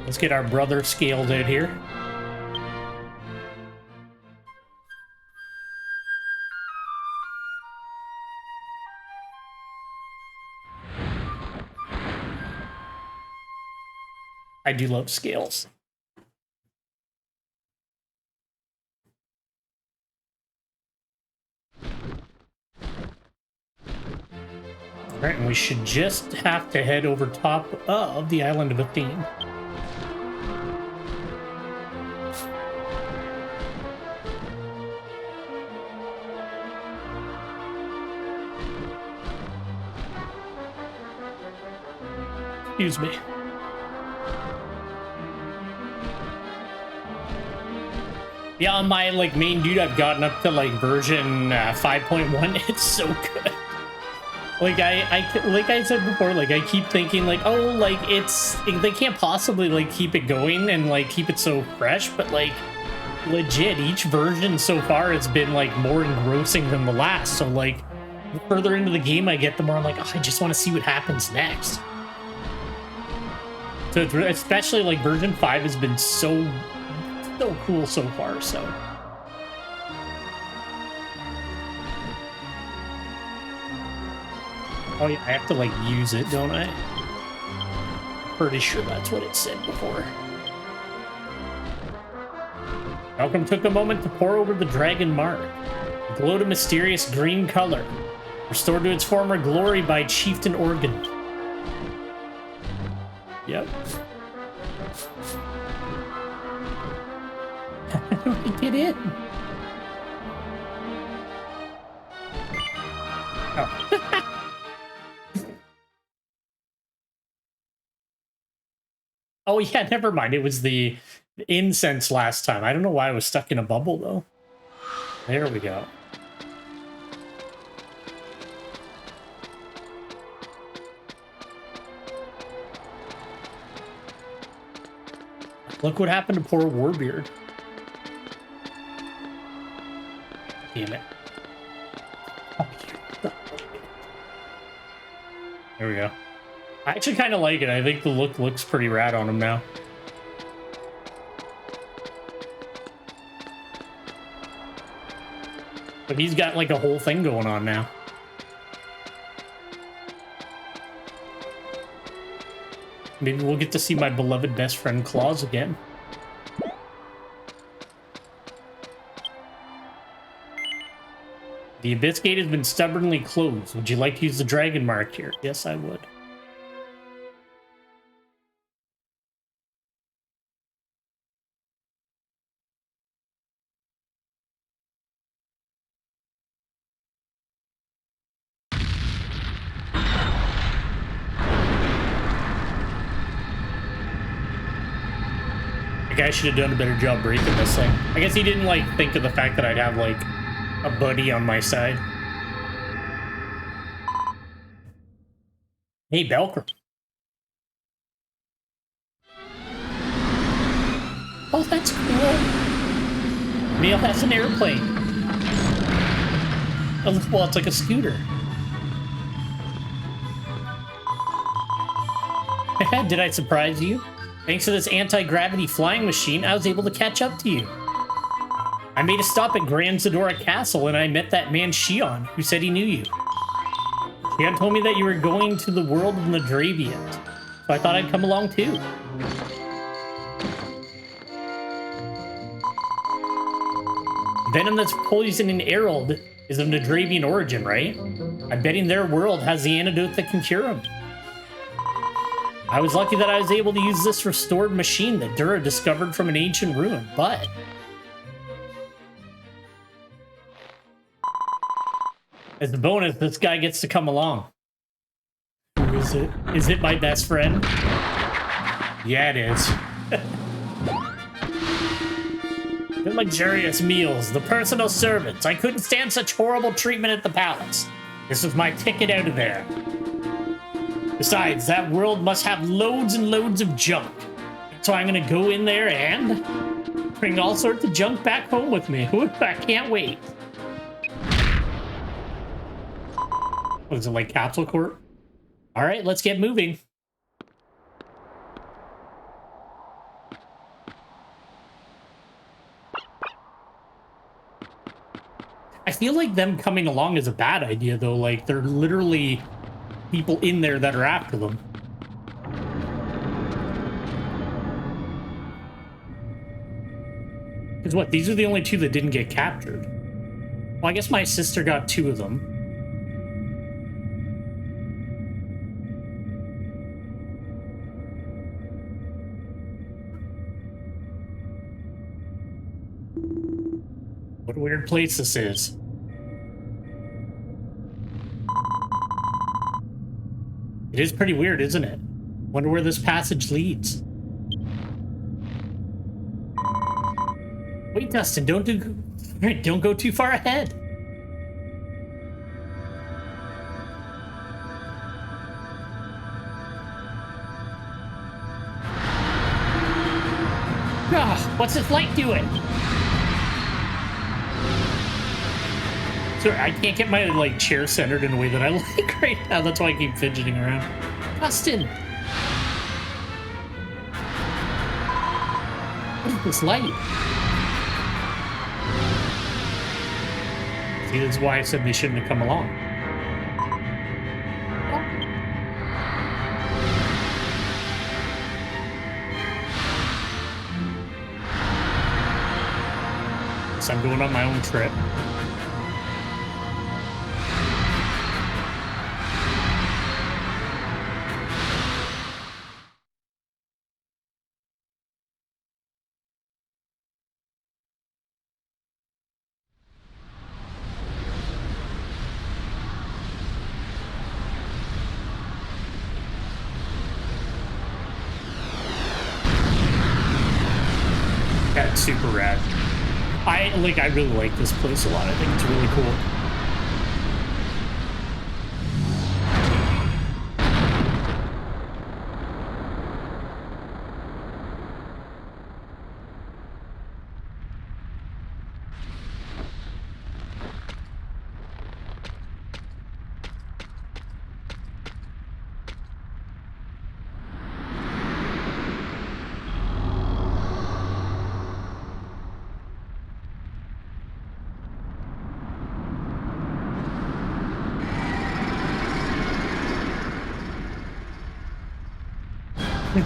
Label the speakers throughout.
Speaker 1: Let's get our brother scaled out here. I do love scales. All right, and we should just have to head over top of the island of Athene. Excuse me. Yeah, on my like main dude, I've gotten up to like version 5.1. It's so good. Like I said before, like I keep thinking like, oh, like they can't possibly like keep it going and like keep it so fresh, but like legit, each version so far has been like more engrossing than the last. So like the further into the game I get, the more I'm like, oh, I just want to see what happens next. So it's, especially like version 5 has been so cool so far. So oh yeah, I have to like use it, don't I? Pretty sure that's what it said before. Malcolm took a moment to pore over the dragon mark. It glowed a mysterious green color, restored to its former glory by Chieftain Organ. Yep. How do we get in? Oh. Oh yeah, never mind. It was the incense last time. I don't know why I was stuck in a bubble though. There we go. Look what happened to poor Warbeard. Damn it. There we go. I actually kind of like it. I think the look looks pretty rad on him now. But he's got like a whole thing going on now. Maybe we'll get to see my beloved best friend Claus again. The Abyss Gate has been stubbornly closed. Would you like to use the dragon mark here? Yes, I would. The guy should have done a better job breaking this thing. I guess he didn't like think of the fact that I'd have like a buddy on my side. Hey, Belker. Oh, that's cool. Neil has an airplane. Oh, well, it's like a scooter. Did I surprise you? Thanks to this anti-gravity flying machine, I was able to catch up to you. I made a stop at Grand Zadora Castle and I met that man Shion, who said he knew you. Shion told me that you were going to the world of Nadravian, so I thought I'd come along too. Venom that's poisoning Errol is of Nadravian origin, right? I'm betting their world has the antidote that can cure him. I was lucky that I was able to use this restored machine that Dura discovered from an ancient ruin, but... as a bonus, this guy gets to come along. Who is it? Is it my best friend? Yeah, it is. The luxurious meals, the personal servants. I couldn't stand such horrible treatment at the palace. This was my ticket out of there. Besides, that world must have loads and loads of junk. So I'm gonna go in there and bring all sorts of junk back home with me. I can't wait. What is it, like Capsule Corp? All right, let's get moving. I feel like them coming along is a bad idea, though. Like, there are literally people in there that are after them. Because what? These are the only two that didn't get captured. Well, I guess my sister got 2 of them. What a weird place this is. It is pretty weird, isn't it? Wonder where this passage leads. Wait, Dustin, don't go too far ahead. Ah, what's this light doing? Sorry, I can't get my like chair centered in a way that I like right now. That's why I keep fidgeting around. Dustin! What is this light? See, that's why I said they shouldn't have come along. So I'm going on my own trip. That's super rad. I really like this place a lot. I think it's really cool.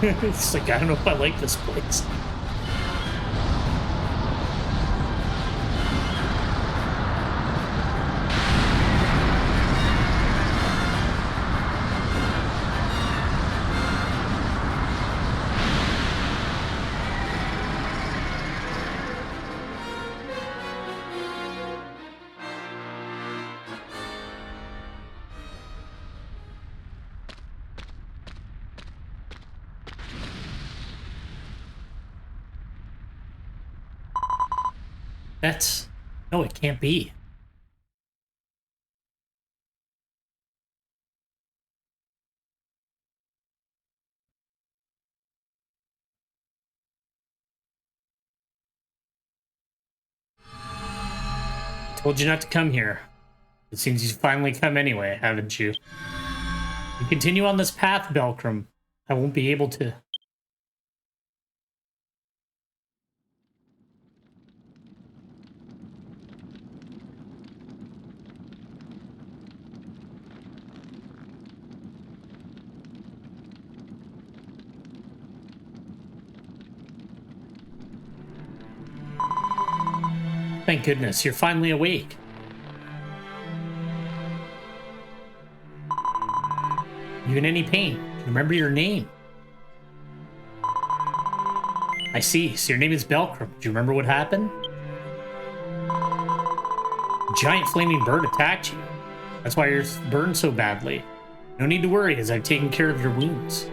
Speaker 1: It's like, I don't know if I like this place. That's... No, it can't be. Told you not to come here. It seems you've finally come anyway, haven't you? You continue on this path, Belkram. I won't be able to... Thank goodness, you're finally awake. You in any pain? Remember your name? I see, so your name is Belkram. Do you remember what happened? A giant flaming bird attacked you. That's why you're burned so badly. No need to worry, as I've taken care of your wounds.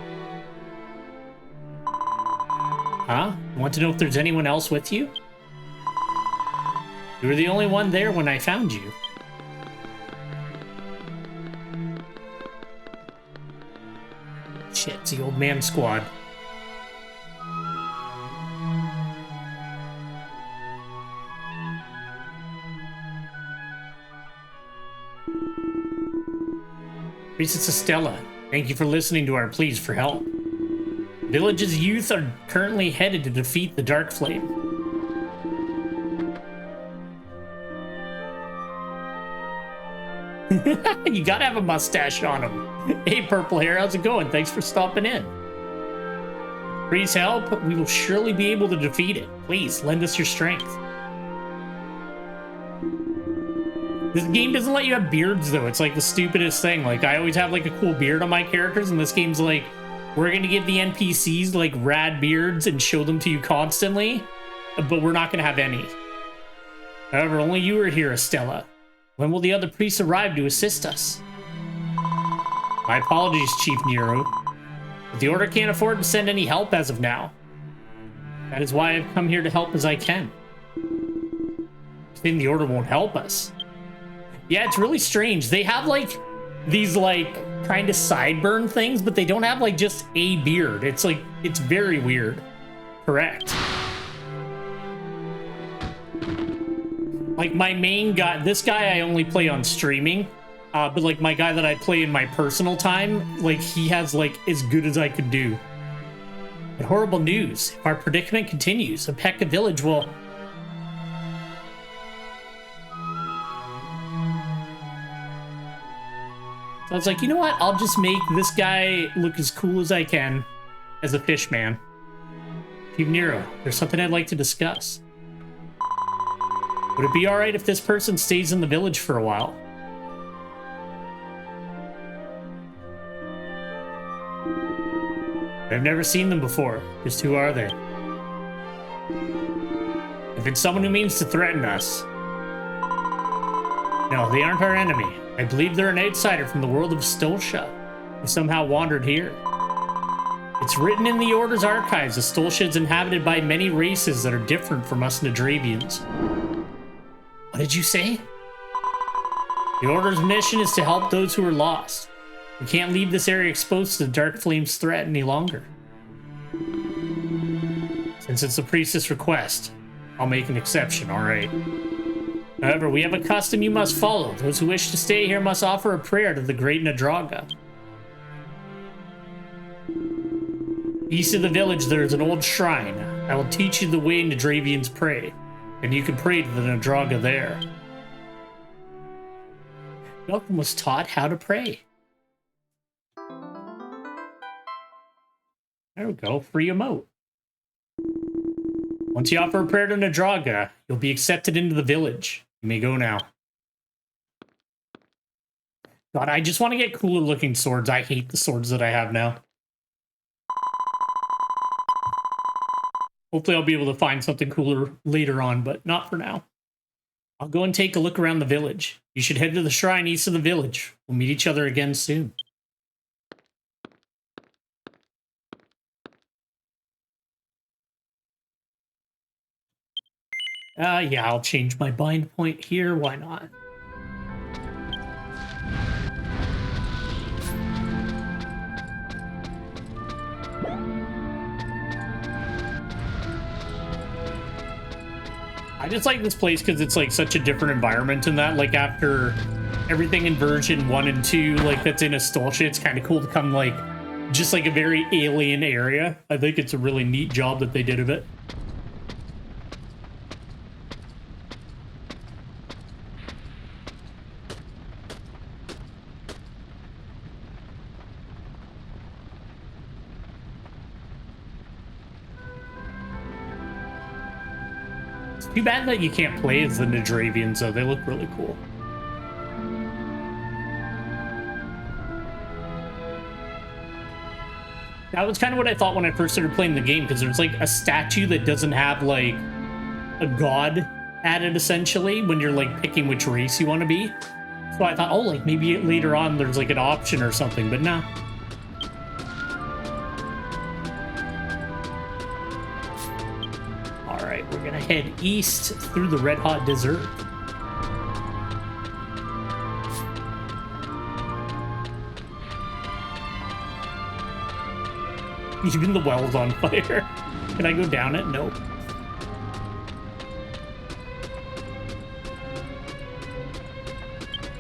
Speaker 1: Huh? Want to know if there's anyone else with you? You were the only one there when I found you. Shit, it's the old man squad. Priestess Estella, thank you for listening to our pleas for help. Village's youth are currently headed to defeat the Dark Flame. You gotta have a mustache on him. Hey, purple hair, how's it going? Thanks for stopping in. Please help. We will surely be able to defeat it. Please, lend us your strength. This game doesn't let you have beards, though. It's like the stupidest thing. Like, I always have like a cool beard on my characters, and this game's like, we're gonna give the NPCs like rad beards and show them to you constantly, but we're not gonna have any. However, only you are here, Estella. When will the other priests arrive to assist us? My apologies, Chief Nero. But the Order can't afford to send any help as of now. That is why I've come here to help as I can. I think the Order won't help us. Yeah, it's really strange. They have, like, these, like, kind of sideburn things, but they don't have, like, just a beard. It's, like, it's very weird. Correct. Like, my main guy, this guy I only play on streaming, but, like, my guy that I play in my personal time, like, he has, like, as good as I could do. But horrible news. If our predicament continues, Apeka Village will... So I was like, you know what? I'll just make this guy look as cool as I can as a fish man. Chief Nero, there's something I'd like to discuss. Would it be alright if this person stays in the village for a while? I've never seen them before. Just who are they? If it's someone who means to threaten us... No, they aren't our enemy. I believe they're an outsider from the world of Stolsha, who somehow wandered here. It's written in the Order's archives that Stolsha is inhabited by many races that are different from us Nadravians. What did you say? The Order's mission is to help those who are lost. We can't leave this area exposed to the Dark Flame's threat any longer. Since it's the priestess' request, I'll make an exception, alright. However, we have a custom you must follow. Those who wish to stay here must offer a prayer to the great Nadraga. East of the village, there is an old shrine. I will teach you the way Nadravians pray, and you can pray to the Nadraga there. Malcolm was taught how to pray. There we go, free emote. Once you offer a prayer to Nadraga, you'll be accepted into the village. You may go now. God, I just want to get cooler looking swords. I hate the swords that I have now. Hopefully I'll be able to find something cooler later on, but not for now. I'll go and take a look around the village. You should head to the shrine east of the village. We'll meet each other again soon. Yeah, I'll change my bind point here. Why not? I just like this place because it's like such a different environment in that, like after everything in version 1 and 2, like that's in Astolfia, it's kind of cool to come like just like a very alien area. I think it's a really neat job that they did of it. Too bad that you can't play as the Nadravians, though. They look really cool. That was kind of what I thought when I first started playing the game, because there's like a statue that doesn't have like a god added, essentially, when you're like picking which race you want to be. So I thought, oh, like maybe later on there's like an option or something, but nah. We're gonna head east through the Red Hot Desert. Even the well's on fire. Can I go down it? Nope.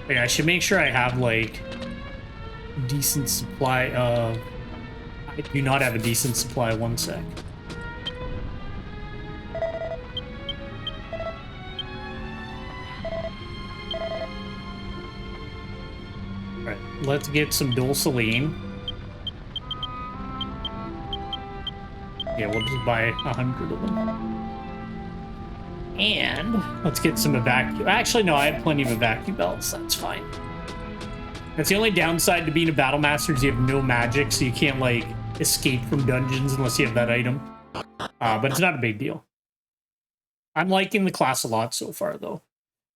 Speaker 1: Okay, I should make sure I have like decent supply of... I do not have a decent supply. One sec. let's get some Dulceline. Yeah, we'll just buy 100 of them. And let's get some evacuate. Actually, no, I have plenty of evacuate belts. That's fine. That's the only downside to being a battle master is you have no magic, so you can't like escape from dungeons unless you have that item. But it's not a big deal. I'm liking the class a lot so far, though.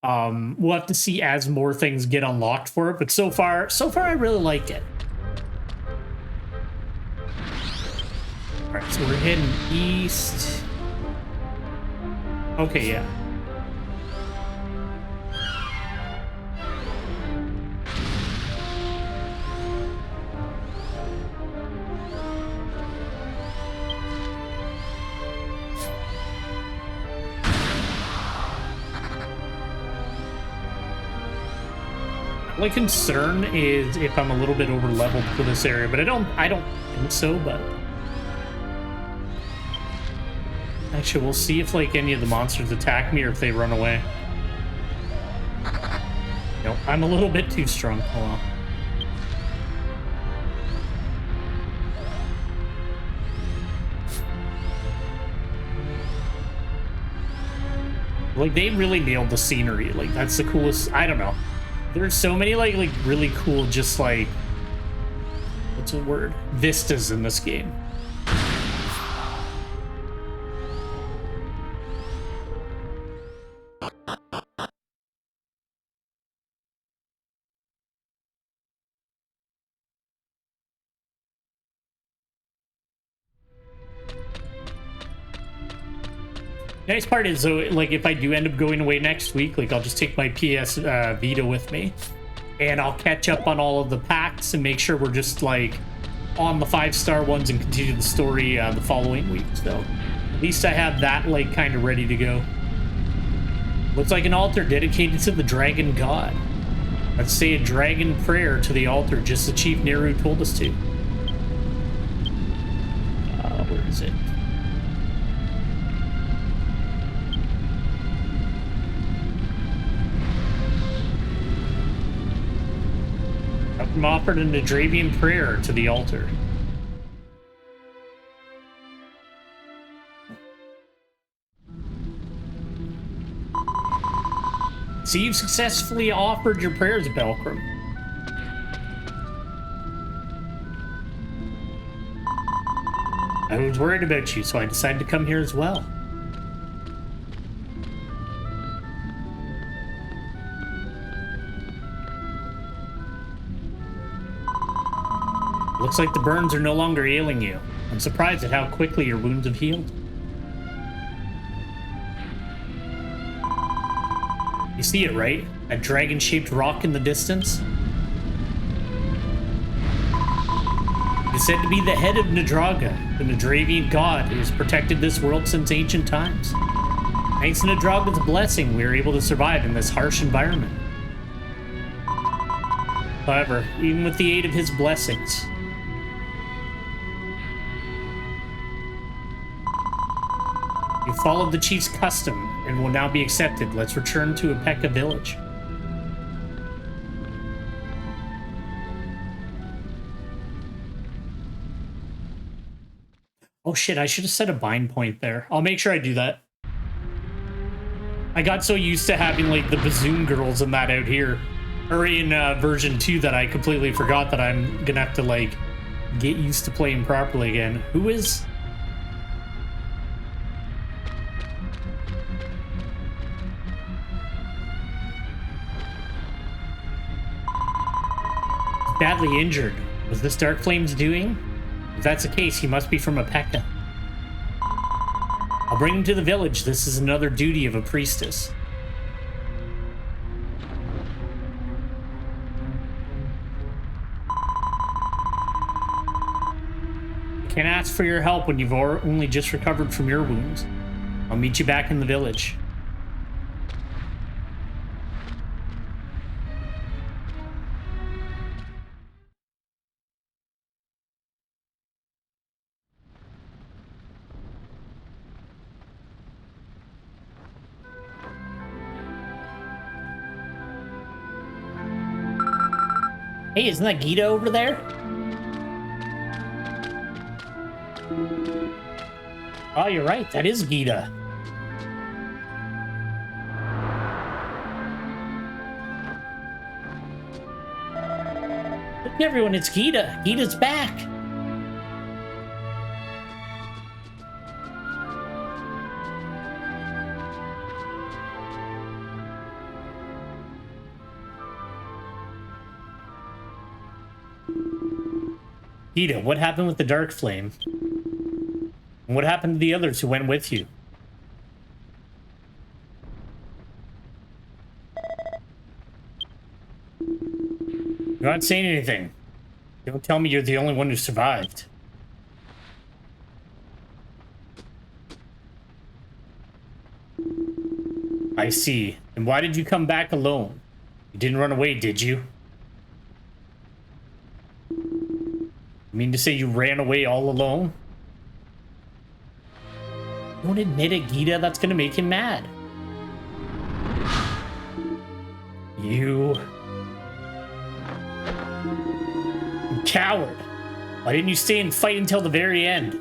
Speaker 1: We'll have to see as more things get unlocked for it, but so far I really like it. All right, so we're heading east. Okay, yeah. My concern is if I'm a little bit over leveled for this area, but I don't think so, but actually we'll see if like any of the monsters attack me or if they run away. Nope, I'm a little bit too strong. Oh well. Like they really nailed the scenery. Like that's the coolest. I don't know. There's so many like really cool, just like, what's the word? Vistas in this game. Nice part is, though, like, if I do end up going away next week, like, I'll just take my PS Vita with me, and I'll catch up on all of the packs and make sure we're just, like, on the 5-star ones and continue the story the following week. So, at least I have that, like, kind of ready to go. Looks like an altar dedicated to the dragon god. Let's say a dragon prayer to the altar, just as Chief Nehru told us to. Where is it? Offered an Nadravian prayer to the altar. So you've successfully offered your prayers, Belkram. I was worried about you, so I decided to come here as well. Looks like the burns are no longer ailing you. I'm surprised at how quickly your wounds have healed. You see it, right? A dragon-shaped rock in the distance? It's said to be the head of Nadraga, the Nadravian god who has protected this world since ancient times. Thanks to Nadraga's blessing, we are able to survive in this harsh environment. However, even with the aid of his blessings, you followed the chief's custom and will now be accepted. Let's return to Apeka village. Oh shit, I should have set a bind point there. I'll make sure I do that. I got so used to having like the Bazoon girls and that out here, or in version 2, that I completely forgot that I'm gonna have to like get used to playing properly again. Who is... badly injured. Was this Dark Flame's doing? If that's the case, he must be from Apeka. I'll bring him to the village. This is another duty of a priestess. I can't ask for your help when you've only just recovered from your wounds. I'll meet you back in the village. Hey, isn't that Gita over there? Oh, you're right. That is Gita. Look, everyone, it's Gita. Gita's back. Gita, what happened with the Dark Flame? And what happened to the others who went with you? You're not saying anything. Don't tell me you're the only one who survived. I see. And why did you come back alone? You didn't run away, did you? You mean to say you ran away all alone? Don't admit it, Gita. That's gonna make him mad. You coward. Why didn't you stay and fight until the very end?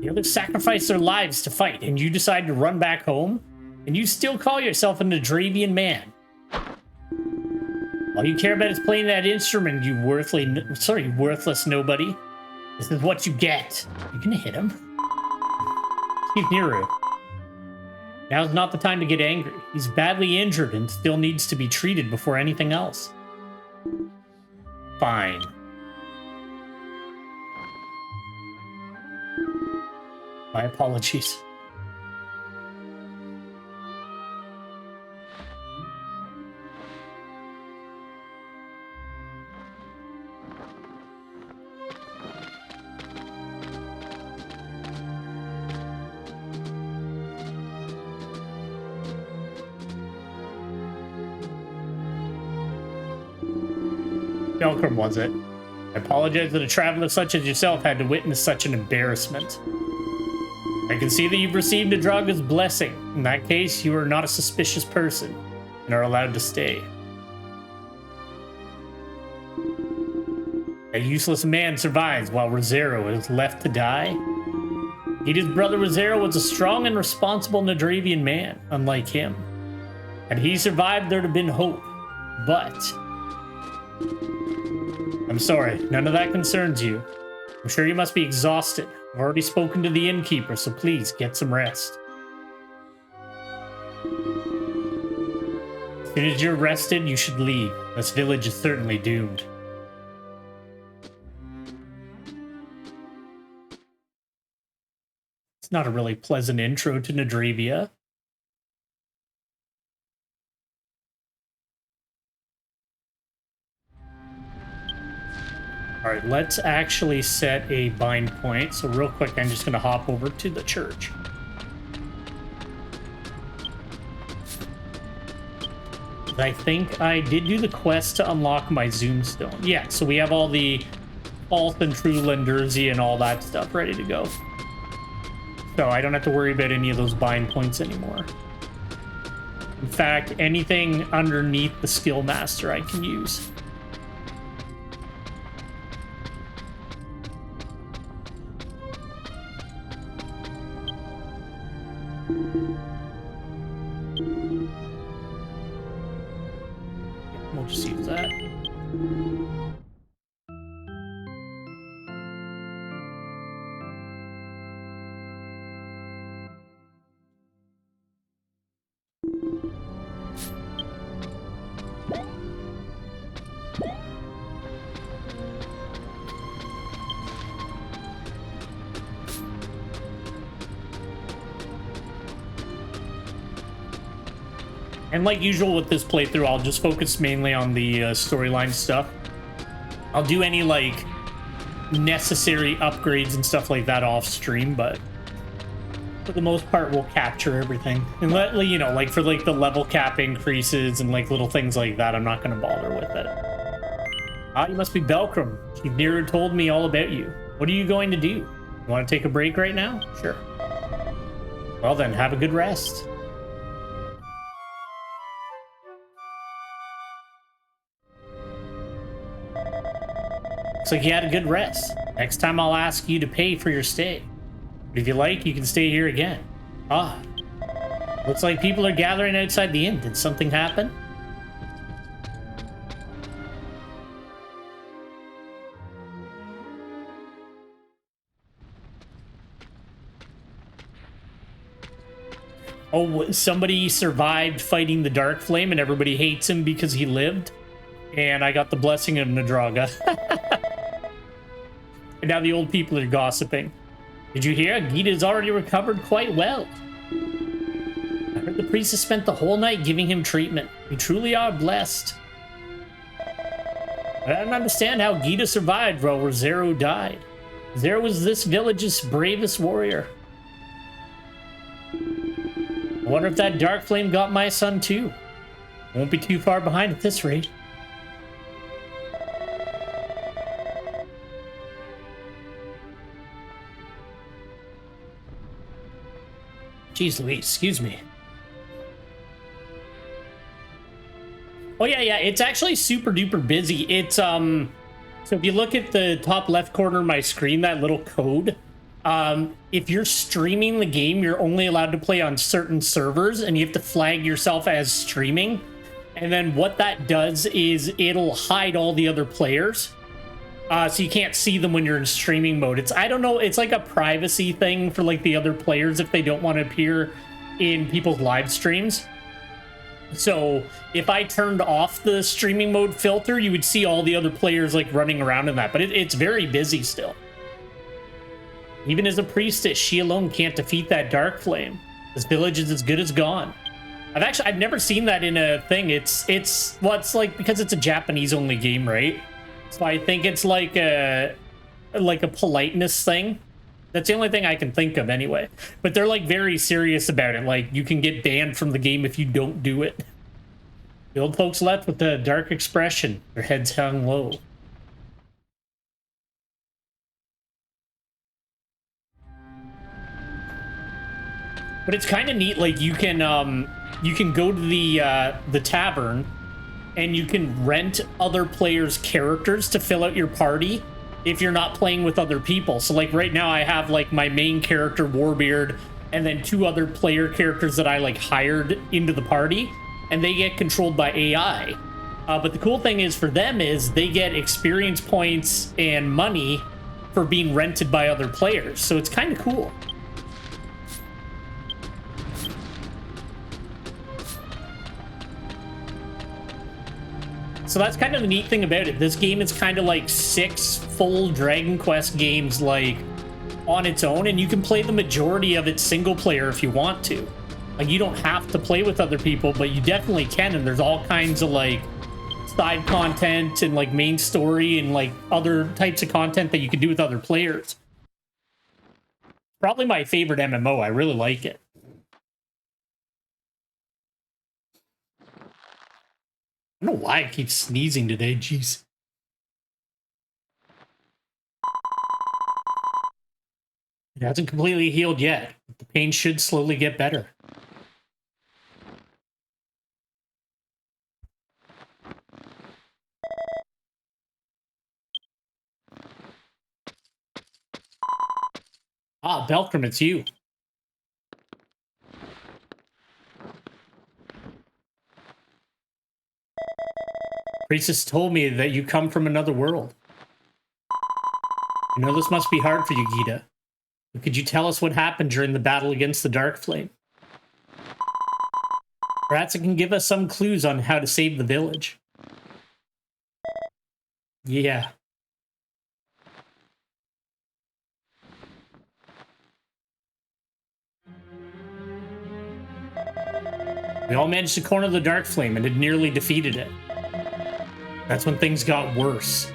Speaker 1: The others sacrificed their lives to fight, and you decided to run back home? And you still call yourself a Nadravian man? All you care about is playing that instrument, you worthless nobody. This is what you get. You can hit him. Chief Nero. Now's not the time to get angry. He's badly injured and still needs to be treated before anything else. Fine. My apologies. Belcrum, was it? I apologize that a traveler such as yourself had to witness such an embarrassment. I can see that you've received a Draga's blessing. In that case, you are not a suspicious person and are allowed to stay. A useless man survives while Rosero is left to die. Gita's brother Rosero was a strong and responsible Nadravian man, unlike him. Had he survived, there'd have been hope. But I'm sorry, none of that concerns you. I'm sure you must be exhausted. I've already spoken to the innkeeper, so please get some rest. As soon as you're rested, you should leave. This village is certainly doomed. It's not a really pleasant intro to Nadravia. All right, let's actually set a bind point. So real quick, I'm just going to hop over to the church. I think I did do the quest to unlock my Zoomstone. Yeah, so we have all the false and true Lenderzi and all that stuff ready to go. So I don't have to worry about any of those bind points anymore. In fact, anything underneath the skill master I can use. We'll just use that. And like usual with this playthrough, I'll just focus mainly on the storyline stuff. I'll do any like necessary upgrades and stuff like that off stream, but for the most part, we'll capture everything. And you know, like for like the level cap increases and like little things like that, I'm not going to bother with it. Ah, you must be Belcrum. Chief Nero told me all about you. What are you going to do? You want to take a break right now? Sure. Well then, have a good rest. Looks like you had a good rest. Next time I'll ask you to pay for your stay. But if you like, you can stay here again. Ah. Looks like people are gathering outside the inn. Did something happen? Oh, somebody survived fighting the Dark Flame and everybody hates him because he lived. And I got the blessing of Nadraga. And now the old people are gossiping. Did you hear? Gita's already recovered quite well. I heard the priest has spent the whole night giving him treatment. We truly are blessed. I don't understand how Gita survived while Zero died. Zero was this village's bravest warrior. I wonder if that Dark Flame got my son too. Won't be too far behind at this rate. Jeez Louise, excuse me. Oh yeah, it's actually super duper busy. It's so if you look at the top left corner of my screen, that little code, if you're streaming the game, you're only allowed to play on certain servers and you have to flag yourself as streaming. And then what that does is it'll hide all the other players. So you can't see them when you're in streaming mode. I don't know, it's like a privacy thing for like the other players if they don't want to appear in people's live streams. So if I turned off the streaming mode filter, you would see all the other players like running around in that, but it's very busy still. Even as a priestess, she alone can't defeat that Dark Flame. This village is as good as gone. I've never seen that in a thing. It's like, because it's a Japanese only game, right? So I think it's like a politeness thing. That's the only thing I can think of anyway. But they're like very serious about it. Like you can get banned from the game if you don't do it. The old folks left with a dark expression, their heads hung low. But it's kind of neat. Like you can go to the tavern. And you can rent other players' characters to fill out your party if you're not playing with other people. So like right now I have like my main character, Warbeard, and then 2 other player characters that I like hired into the party, and they get controlled by AI. But the cool thing is for them is they get experience points and money for being rented by other players. So it's kind of cool. So that's kind of the neat thing about it. This game is kind of like 6 full Dragon Quest games like on its own, and you can play the majority of it single player if you want to. Like you don't have to play with other people, but you definitely can, and there's all kinds of like side content and like main story and like other types of content that you can do with other players. Probably my favorite MMO. I really like it. I don't know why I keep sneezing today, jeez. It hasn't completely healed yet, but the pain should slowly get better. Ah, Belkram, it's you. Priestess told me that you come from another world. You know this must be hard for you, Gita. But could you tell us what happened during the battle against the Dark Flame? Perhaps it can give us some clues on how to save the village. Yeah. We all managed to corner the Dark Flame and had nearly defeated it. That's when things got worse.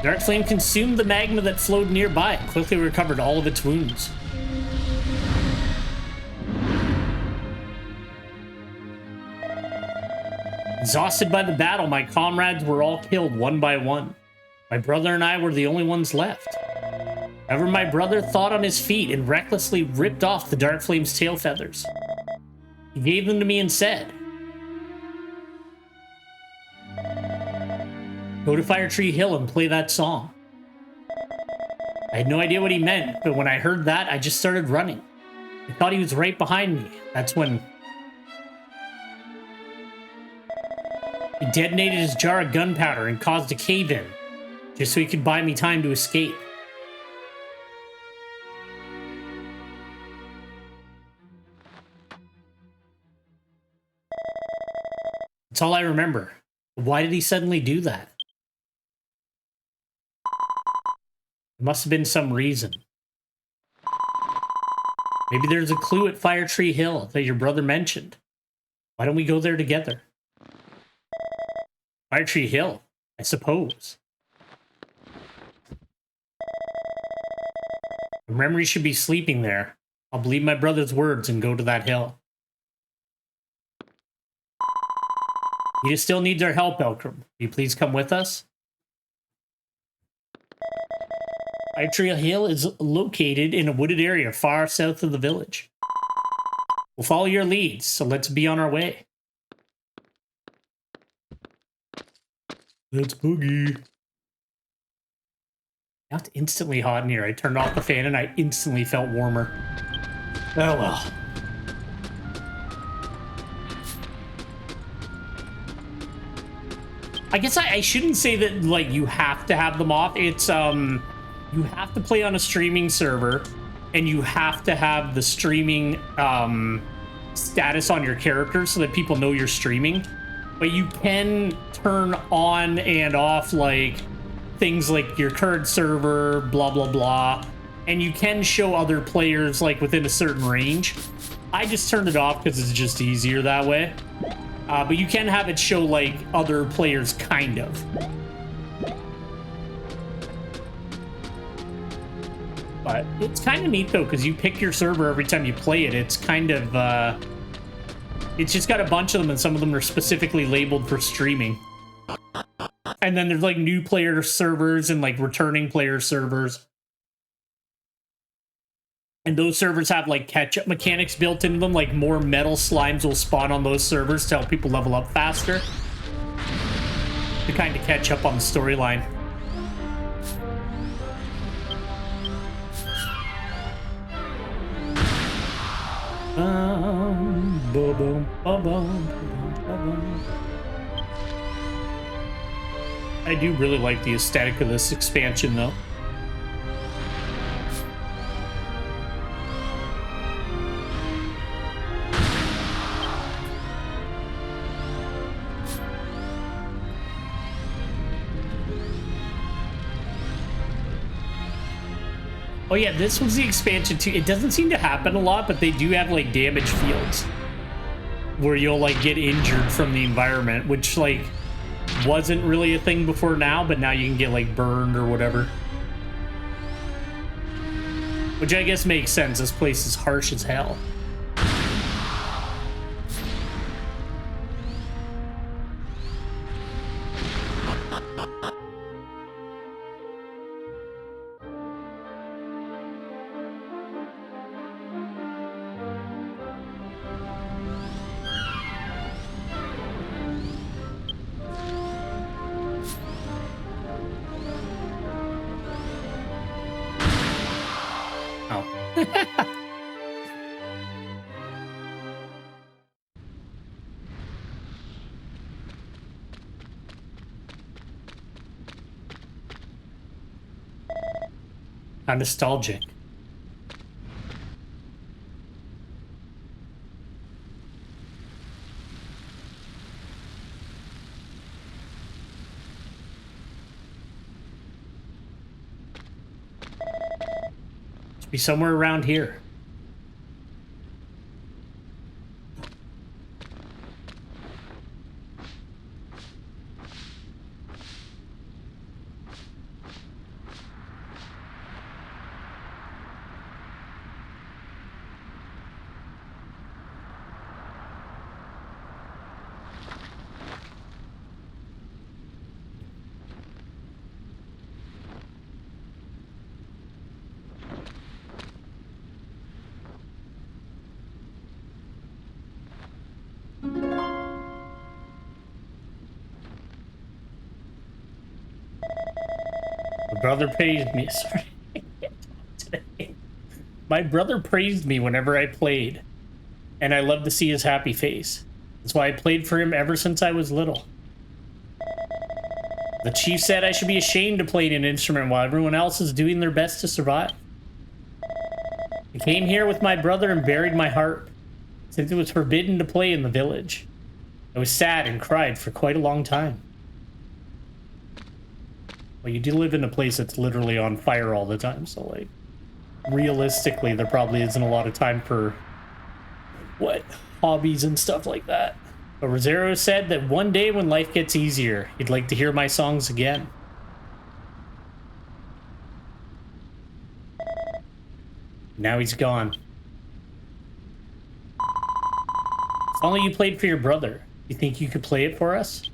Speaker 1: Dark Flame consumed the magma that flowed nearby and quickly recovered all of its wounds. Exhausted by the battle, my comrades were all killed one by one. My brother and I were the only ones left. However, my brother thought on his feet and recklessly ripped off the Dark Flame's tail feathers. He gave them to me and said, go to Fire Tree Hill and play that song. I had no idea what he meant, but when I heard that, I just started running. I thought he was right behind me. That's when he detonated his jar of gunpowder and caused a cave-in, just so he could buy me time to escape. That's all I remember. Why did he suddenly do that? There must have been some reason. Maybe there's a clue at Fire Tree Hill that your brother mentioned. Why don't we go there together? Fire Tree Hill, I suppose. Your memory should be sleeping there. I'll believe my brother's words and go to that hill. He still needs our help, Elkram. Will you please come with us? Fire Tree Hill is located in a wooded area far south of the village. We'll follow your leads, so let's be on our way. Let's boogie. Now it's instantly hot in here. I turned off the fan and I instantly felt warmer. Oh well. I guess I shouldn't say that, like, you have to have them off. It's, you have to play on a streaming server, and you have to have the streaming, status on your character so that people know you're streaming. But you can turn on and off, like, things like your current server, blah, blah, blah. And you can show other players, like, within a certain range. I just turned it off because it's just easier that way. But you can have it show, like, other players, kind of. But it's kind of neat, though, because you pick your server every time you play it. It's kind of, it's just got a bunch of them, and some of them are specifically labeled for streaming. And then there's, like, new player servers and, like, returning player servers. And those servers have, like, catch-up mechanics built into them. Like, more metal slimes will spawn on those servers to help people level up faster. To kind of catch up on the storyline. I do really like the aesthetic of this expansion, though. Oh yeah, this was the expansion too. It doesn't seem to happen a lot, but they do have, like, damage fields where you'll, like, get injured from the environment, which, like, wasn't really a thing before now, but now you can get, like, burned or whatever. Which I guess makes sense. This place is harsh as hell. How nostalgic. Should be somewhere around here. My brother praised me. Sorry, I can't talk today. My brother praised me whenever I played, and I love to see his happy face. That's why I played for him ever since I was little. The chief said I should be ashamed to play an instrument while everyone else is doing their best to survive. I came here with my brother and buried my harp, since it was forbidden to play in the village. I was sad and cried for quite a long time. Well, you do live in a place that's literally on fire all the time, so, like, realistically, there probably isn't a lot of time for, what, hobbies and stuff like that. But Rosero said that one day when life gets easier, he'd like to hear my songs again. Now he's gone. If only you played for your brother. You think you could play it for us?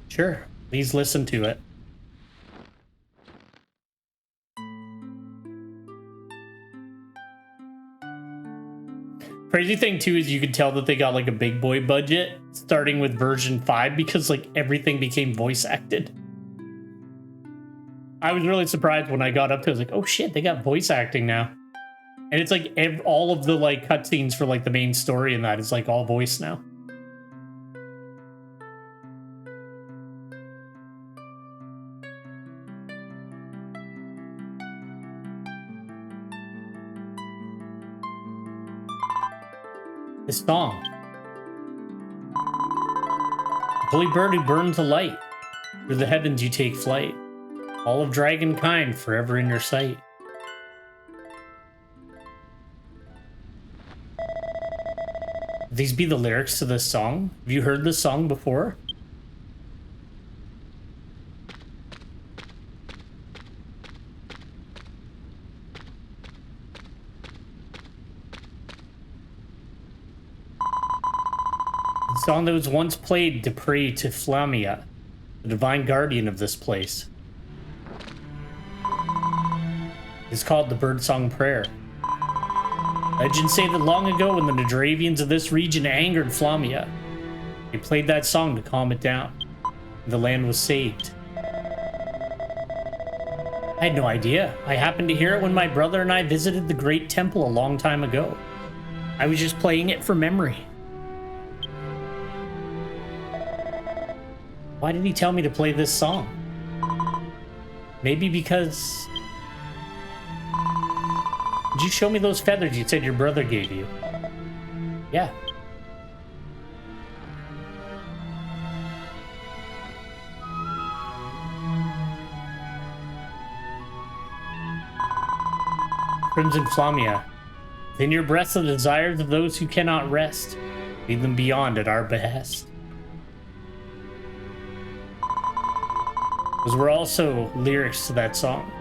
Speaker 1: Sure, please listen to it. Crazy thing too is you could tell that they got like a big boy budget starting with version 5 because like everything became voice acted. I was really surprised when I got up to it. I was like, oh shit, they got voice acting now. And it's like all of the like cutscenes for like the main story and that is like all voice now. This song. Holy bird who burns the light. Through the heavens you take flight. All of dragon kind forever in your sight. These be the lyrics to this song? Have you heard this song before? The song that was once played to pray to Flamia, the divine guardian of this place. It's called the Birdsong Prayer. Legends say that long ago when the Nadravians of this region angered Flamia, they played that song to calm it down, and the land was saved. I had no idea. I happened to hear it when my brother and I visited the Great Temple a long time ago. I was just playing it for memory. Why did he tell me to play this song? Maybe because... Did you show me those feathers you said your brother gave you? Yeah. Crimson Flamia. Within your breast are the desires of those who cannot rest. Lead them beyond at our behest. Those were also lyrics to that song.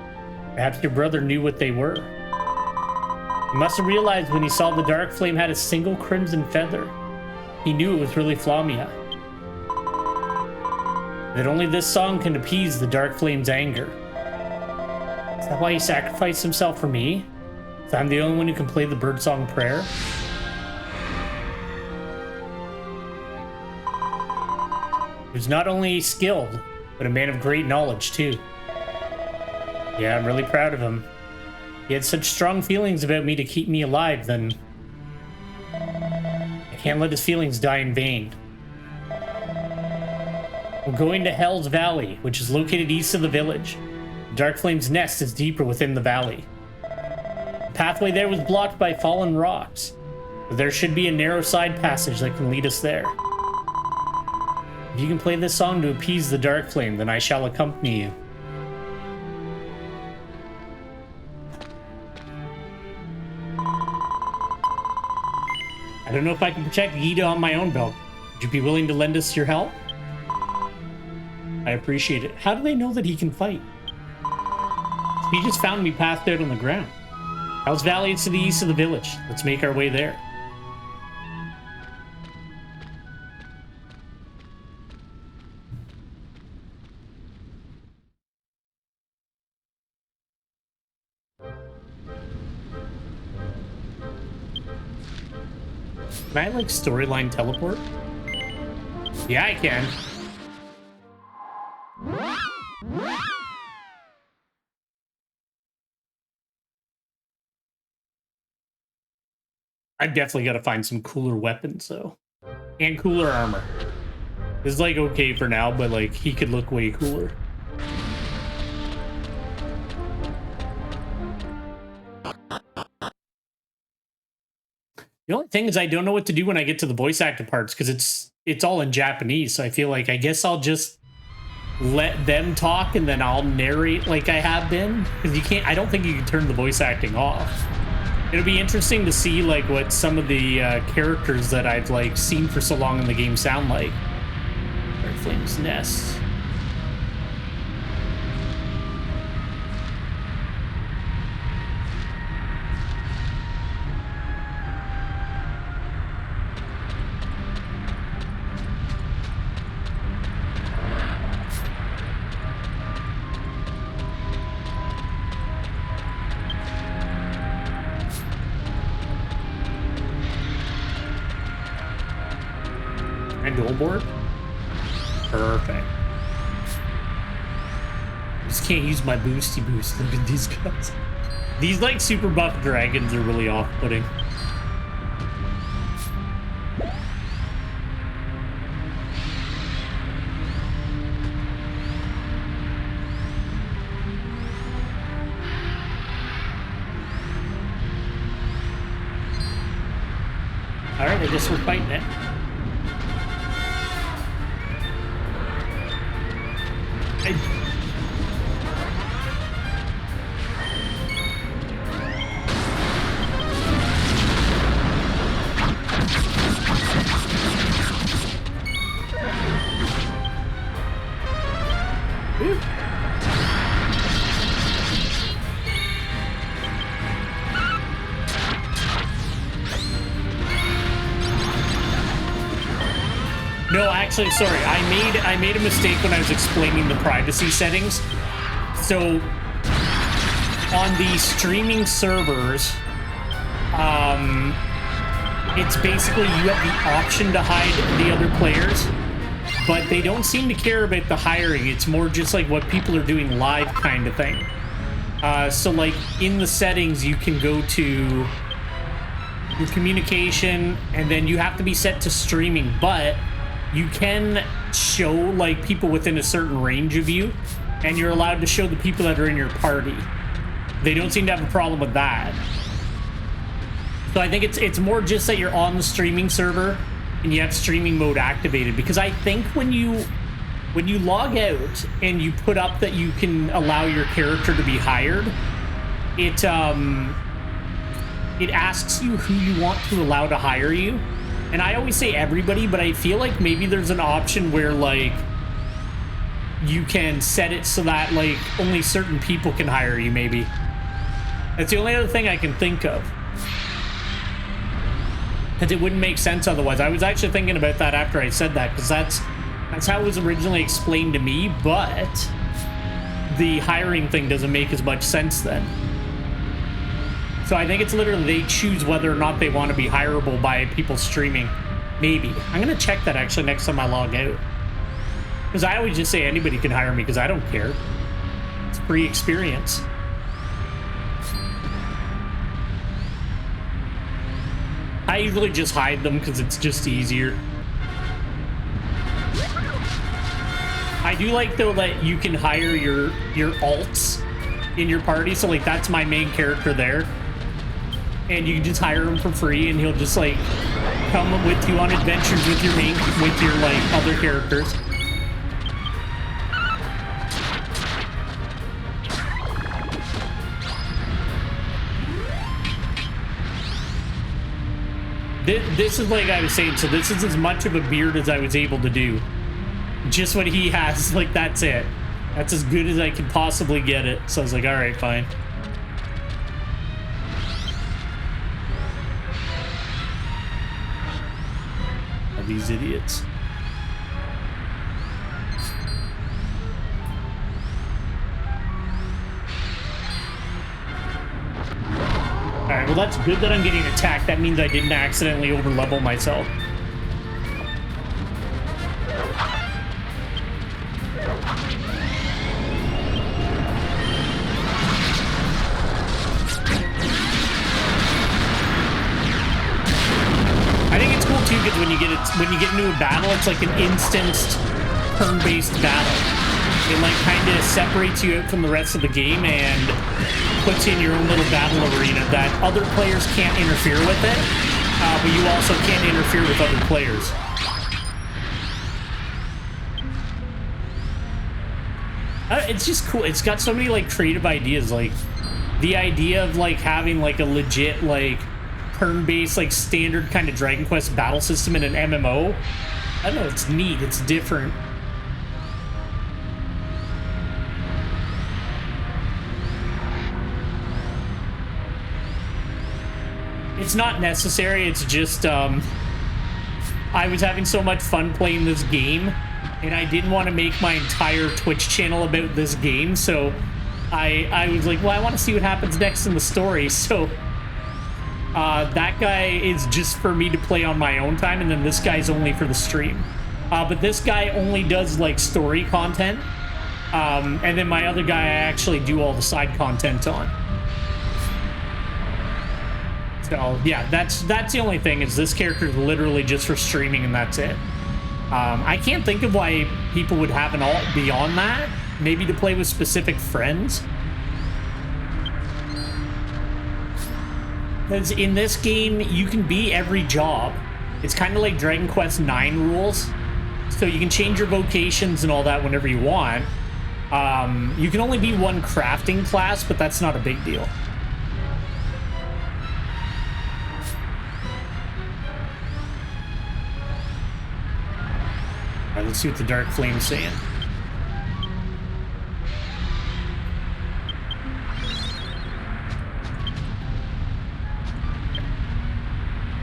Speaker 1: Perhaps your brother knew what they were. He must have realized when he saw the dark flame had a single crimson feather. He knew it was really Flamia. That only this song can appease the dark flame's anger. Is that why he sacrificed himself for me? So I'm the only one who can play the Birdsong Prayer? He was not only skilled, but a man of great knowledge too. Yeah, I'm really proud of him. He had such strong feelings about me to keep me alive, then I can't let his feelings die in vain. We're going to Hell's Valley, which is located east of the village. The Dark Flame's nest is deeper within the valley. The pathway there was blocked by fallen rocks, but there should be a narrow side passage that can lead us there. If you can play this song to appease the Dark Flame, then I shall accompany you. I don't know if I can protect Gita on my own belt. Would you be willing to lend us your help? I appreciate it. How do they know that he can fight? He just found me passed out on the ground. Hell's Valley is to the east of the village. Let's make our way there. Can I, like, storyline teleport? Yeah, I can. I've definitely got to find some cooler weapons though, and cooler armor. This is like okay for now, but like he could look way cooler. The only thing is I don't know what to do when I get to the voice actor parts because it's all in Japanese. So I feel like I guess I'll just let them talk and then I'll narrate like I have been, because you can't. I don't think you can turn the voice acting off. It'll be interesting to see like what some of the characters that I've like seen for so long in the game sound like. Earthling's Nest. Board. Perfect. Just can't use my boosty boost. Look at these guys. These like super buff dragons are really off-putting. All right, I guess we're fighting it. No, actually, sorry. I made a mistake when I was explaining the privacy settings. So, on the streaming servers, it's basically you have the option to hide the other players, but they don't seem to care about the hiring. It's more just like what people are doing live kind of thing. So, like, in the settings, you can go to your communication, and then you have to be set to streaming, but you can show like people within a certain range of you, and you're allowed to show the people that are in your party. They don't seem to have a problem with that. So I think it's more just that you're on the streaming server and you have streaming mode activated, because I think when you log out and you put up that you can allow your character to be hired, it asks you who you want to allow to hire you. And I always say everybody, but I feel like maybe there's an option where like you can set it so that like only certain people can hire you, maybe. That's the only other thing I can think of, because it wouldn't make sense otherwise. I was actually thinking about that after I said that, because that's how it was originally explained to me, but the hiring thing doesn't make as much sense then. So I think it's literally they choose whether or not they want to be hireable by people streaming. Maybe. I'm going to check that actually next time I log out. Because I always just say anybody can hire me because I don't care. It's free experience. I usually just hide them because it's just easier. I do like though that you can hire your alts in your party. So like that's my main character there. And you can just hire him for free, and he'll just like come with you on adventures with your like other characters. This is like I was saying, so this is as much of a beard as I was able to do. Just what he has, like that's it. That's as good as I could possibly get it. So I was like, all right, fine. These idiots. Alright, well that's good that I'm getting attacked. That means I didn't accidentally overlevel myself. you get into a battle, it's like an instanced turn-based battle. It like kind of separates you out from the rest of the game and puts you in your own little battle arena that other players can't interfere with it, but you also can't interfere with other players. It's just cool. It's got so many like creative ideas, like the idea of like having like a legit like turn-based like standard kind of Dragon Quest battle system in an MMO. I don't know, it's neat, it's different. It's not necessary, it's just I was having so much fun playing this game and I didn't want to make my entire Twitch channel about this game, so I was like, well, I want to see what happens next in the story, so that guy is just for me to play on my own time, and then this guy's only for the stream. But this guy only does like story content, and then my other guy I actually do all the side content on. So yeah, that's the only thing, is this character is literally just for streaming and that's it. I can't think of why people would have an alt beyond that. Maybe to play with specific friends. Because in this game, you can be every job. It's kind of like Dragon Quest IX rules. So you can change your vocations and all that whenever you want. You can only be one crafting class, but that's not a big deal. All right, let's see what the Dark Flame's saying.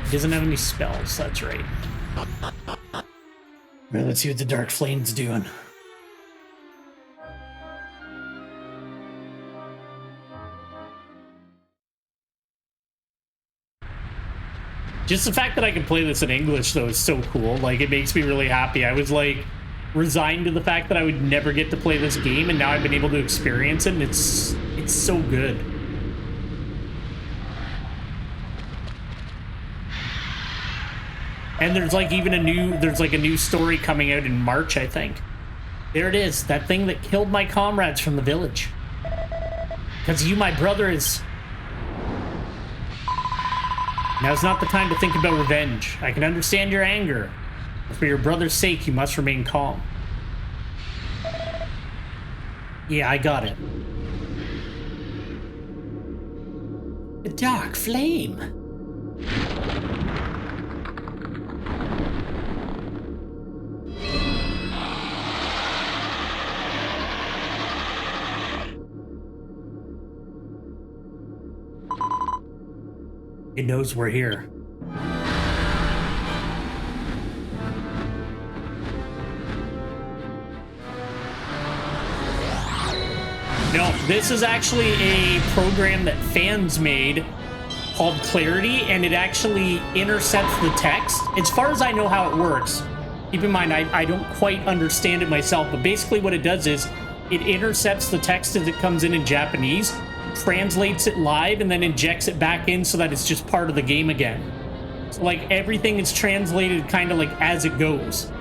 Speaker 1: He doesn't have any spells, that's right. All right, let's see what the Dark Flame's doing. Just the fact that I can play this in English, though, is so cool. Like, it makes me really happy. I was, like, resigned to the fact that I would never get to play this game, and now I've been able to experience it, and it's so good. And there's, like, even a new story coming out in March, I think. There it is, that thing that killed my comrades from the village. Because you, my brother, is... Now's not the time to think about revenge. I can understand your anger. But for your brother's sake, you must remain calm. Yeah, I got it. The Dark Flame. It knows we're here. No, this is actually a program that fans made called Clarity, and it actually intercepts the text. As far as I know how it works, keep in mind, I don't quite understand it myself, but basically what it does is it intercepts the text as it comes in Japanese, translates it live, and then injects it back in so that it's just part of the game again. So like everything is translated kind of like as it goes.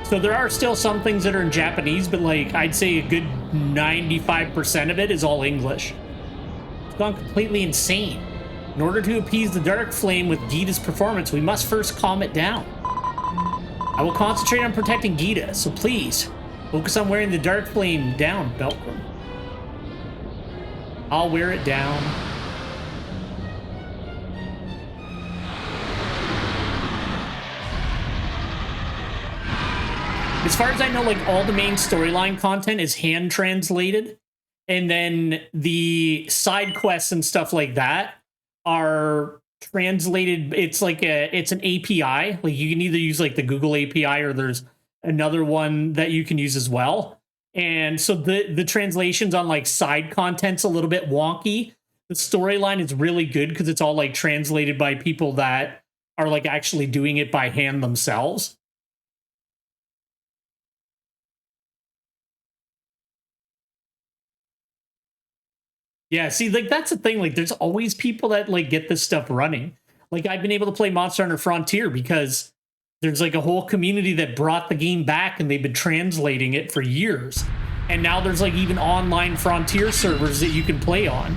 Speaker 1: So there are still some things that are in Japanese, but like I'd say a good 95% of it is all English. It's gone completely insane. In order to appease the Dark Flame with Gita's performance, we must first calm it down. I will concentrate on protecting Gita, so please focus on wearing the Dark Flame down, Belkram. I'll wear it down. As far as I know, like all the main storyline content is hand translated, and then the side quests and stuff like that are translated. It's like it's an API. Like you can either use like the Google API or there's another one that you can use as well. And so the translations on like side content's a little bit wonky. The storyline is really good because it's all like translated by people that are like actually doing it by hand themselves. Yeah, see, like that's the thing. Like there's always people that like get this stuff running. Like I've been able to play Monster Hunter Frontier because there's like a whole community that brought the game back, and they've been translating it for years. And now there's like even online Frontier servers that you can play on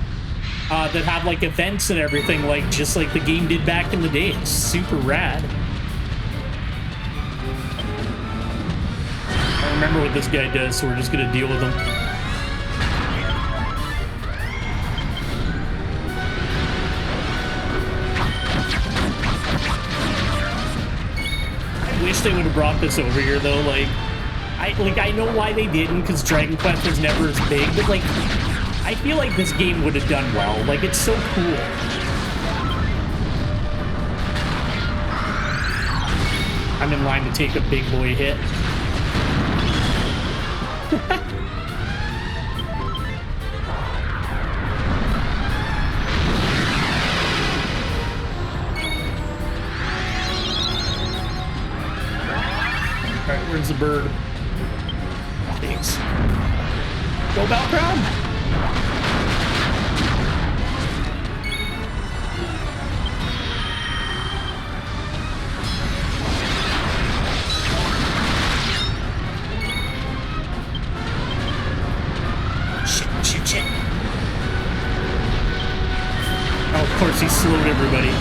Speaker 1: that have like events and everything, like just like the game did back in the day. It's super rad. I remember what this guy does, so we're just gonna deal with him. I wish they would have brought this over here though. I know why they didn't, because Dragon Quest was never as big, but like I feel like this game would have done well. Like, it's so cool. I'm in line to take a big boy hit. Alright, where's the bird? Thanks. Go Valcrown! Shit. Oh, of course he slowed everybody.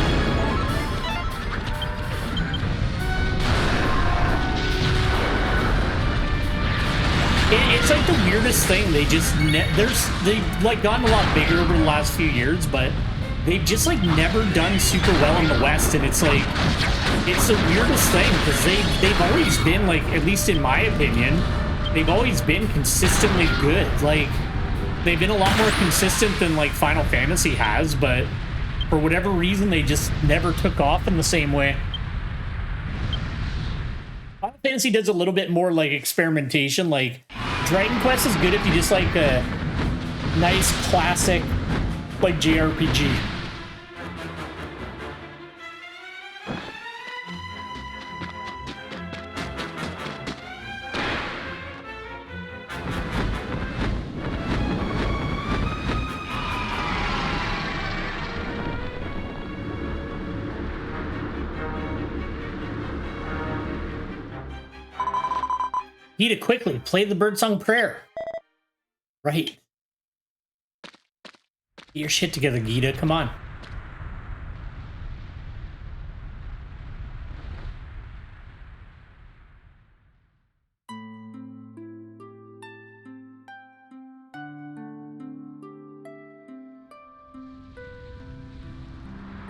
Speaker 1: It's like the weirdest thing. They just they've like gotten a lot bigger over the last few years, but they've just like never done super well in the West, and it's like it's the weirdest thing because they've always been, like, at least in my opinion, they've always been consistently good. Like, they've been a lot more consistent than like Final Fantasy has, but for whatever reason they just never took off in the same way. Final Fantasy does a little bit more like experimentation. Like, Dragon Quest is good if you just like a nice classic like JRPG. Gita, quickly, play the Birdsong Prayer. Right. Get your shit together, Gita. Come on.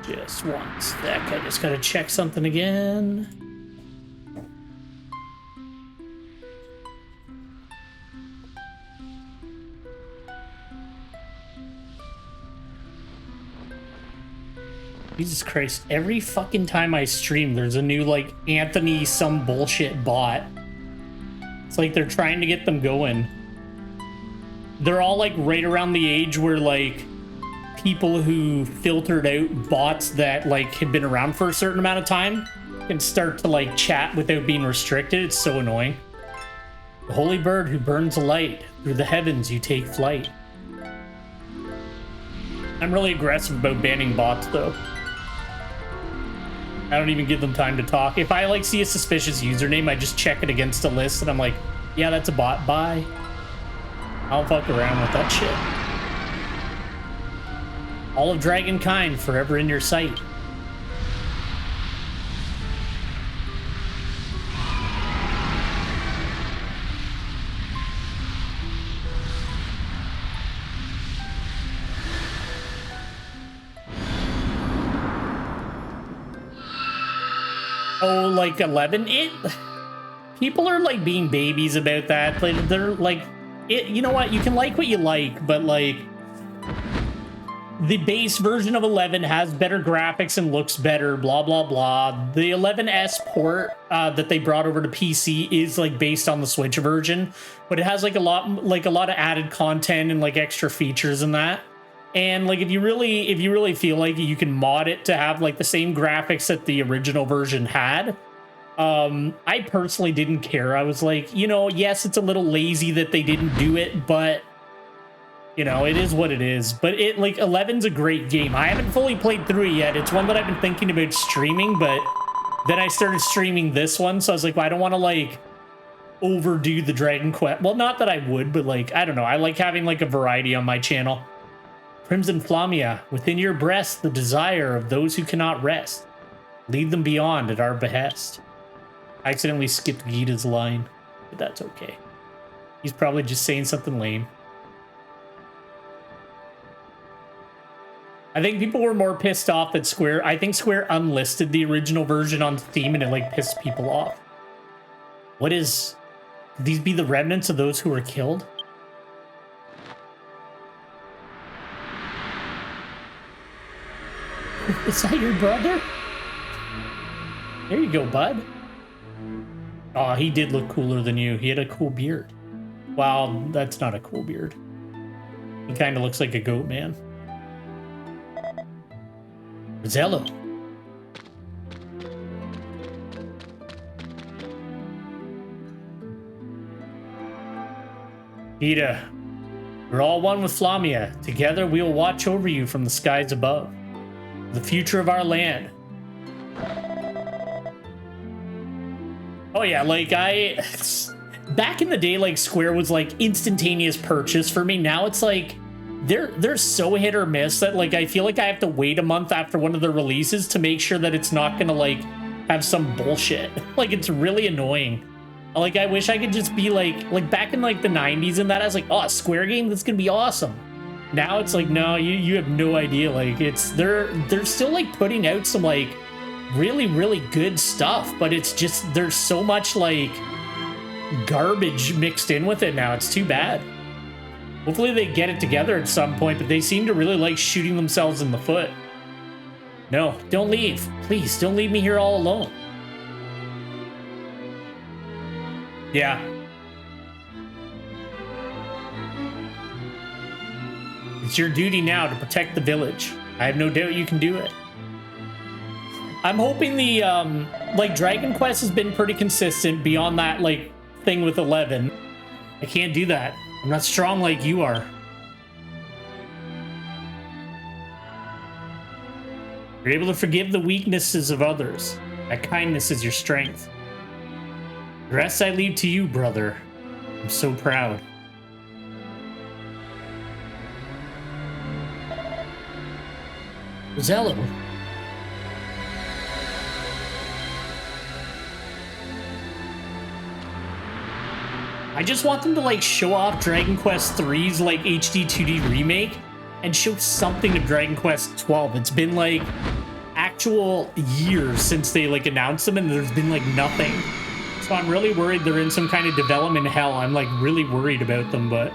Speaker 1: Just one sec. I just gotta check something again. Jesus Christ, every fucking time I stream, there's a new, like, Anthony some bullshit bot. It's like they're trying to get them going. They're all, like, right around the age where, like, people who filtered out bots that, like, had been around for a certain amount of time can start to, like, chat without being restricted. It's so annoying. The holy bird who burns a light, through the heavens you take flight. I'm really aggressive about banning bots, though. I don't even give them time to talk. If I, like, see a suspicious username, I just check it against a list, and I'm like, yeah, that's a bot. Bye. I'll fuck around with that shit. All of Dragonkind forever in your sight. Oh, like 11? People are like being babies about that. Like, they're like, you know what? You can like what you like, but like the base version of 11 has better graphics and looks better, blah, blah, blah. The 11S port that they brought over to PC is like based on the Switch version, but it has like a lot of added content and like extra features in that. And like if you really feel like you can mod it to have like the same graphics that the original version had, I personally didn't care. I was like, you know, yes, it's a little lazy that they didn't do it, but you know, it is what it is. But it, like, 11's a great game. I haven't fully played through it yet. It's one that I've been thinking about streaming, but then I started streaming this one, so I was like, well, I don't want to like overdo the Dragon Quest. Well, not that I would, but like, I don't know. I like having like a variety on my channel. Crimson Flamia, within your breast, the desire of those who cannot rest. Lead them beyond at our behest. I accidentally skipped Gita's line, but that's okay. He's probably just saying something lame. I think people were more pissed off that Square... I think Square unlisted the original version on Steam and it like pissed people off. What is... Could these be the remnants of those who were killed? Is that your brother? There you go, bud. Oh, he did look cooler than you. He had a cool beard. Wow, that's not a cool beard. He kind of looks like a goat man. Zello. Ida, we're all one with Flamia. Together we will watch over you from the skies above. The future of our land. Oh yeah, like back in the day, like Square was like instantaneous purchase for me. Now it's like they're so hit or miss that like I feel like I have to wait a month after one of their releases to make sure that it's not gonna like have some bullshit. Like it's really annoying. Like I wish I could just be like back in like the 90s and that I was like, oh, a Square game, that's gonna be awesome. Now it's like, no, you have no idea. Like it's they're still like putting out some like really good stuff, but it's just there's so much like garbage mixed in with it now. It's too bad. Hopefully they get it together at some point, but they seem to really like shooting themselves in the foot. No, don't leave. Please, don't leave me here all alone. Yeah. It's your duty now to protect the village. I have no doubt you can do it. I'm hoping the, like, Dragon Quest has been pretty consistent beyond that, like, thing with 11. I can't do that. I'm not strong like you are. You're able to forgive the weaknesses of others. That kindness is your strength. The rest I leave to you, brother. I'm so proud. Zello. I just want them to like show off Dragon Quest III's like HD 2D remake and show something of Dragon Quest 12. It's been like actual years since they like announced them and there's been like nothing. So I'm really worried they're in some kind of development hell. I'm like really worried about them, but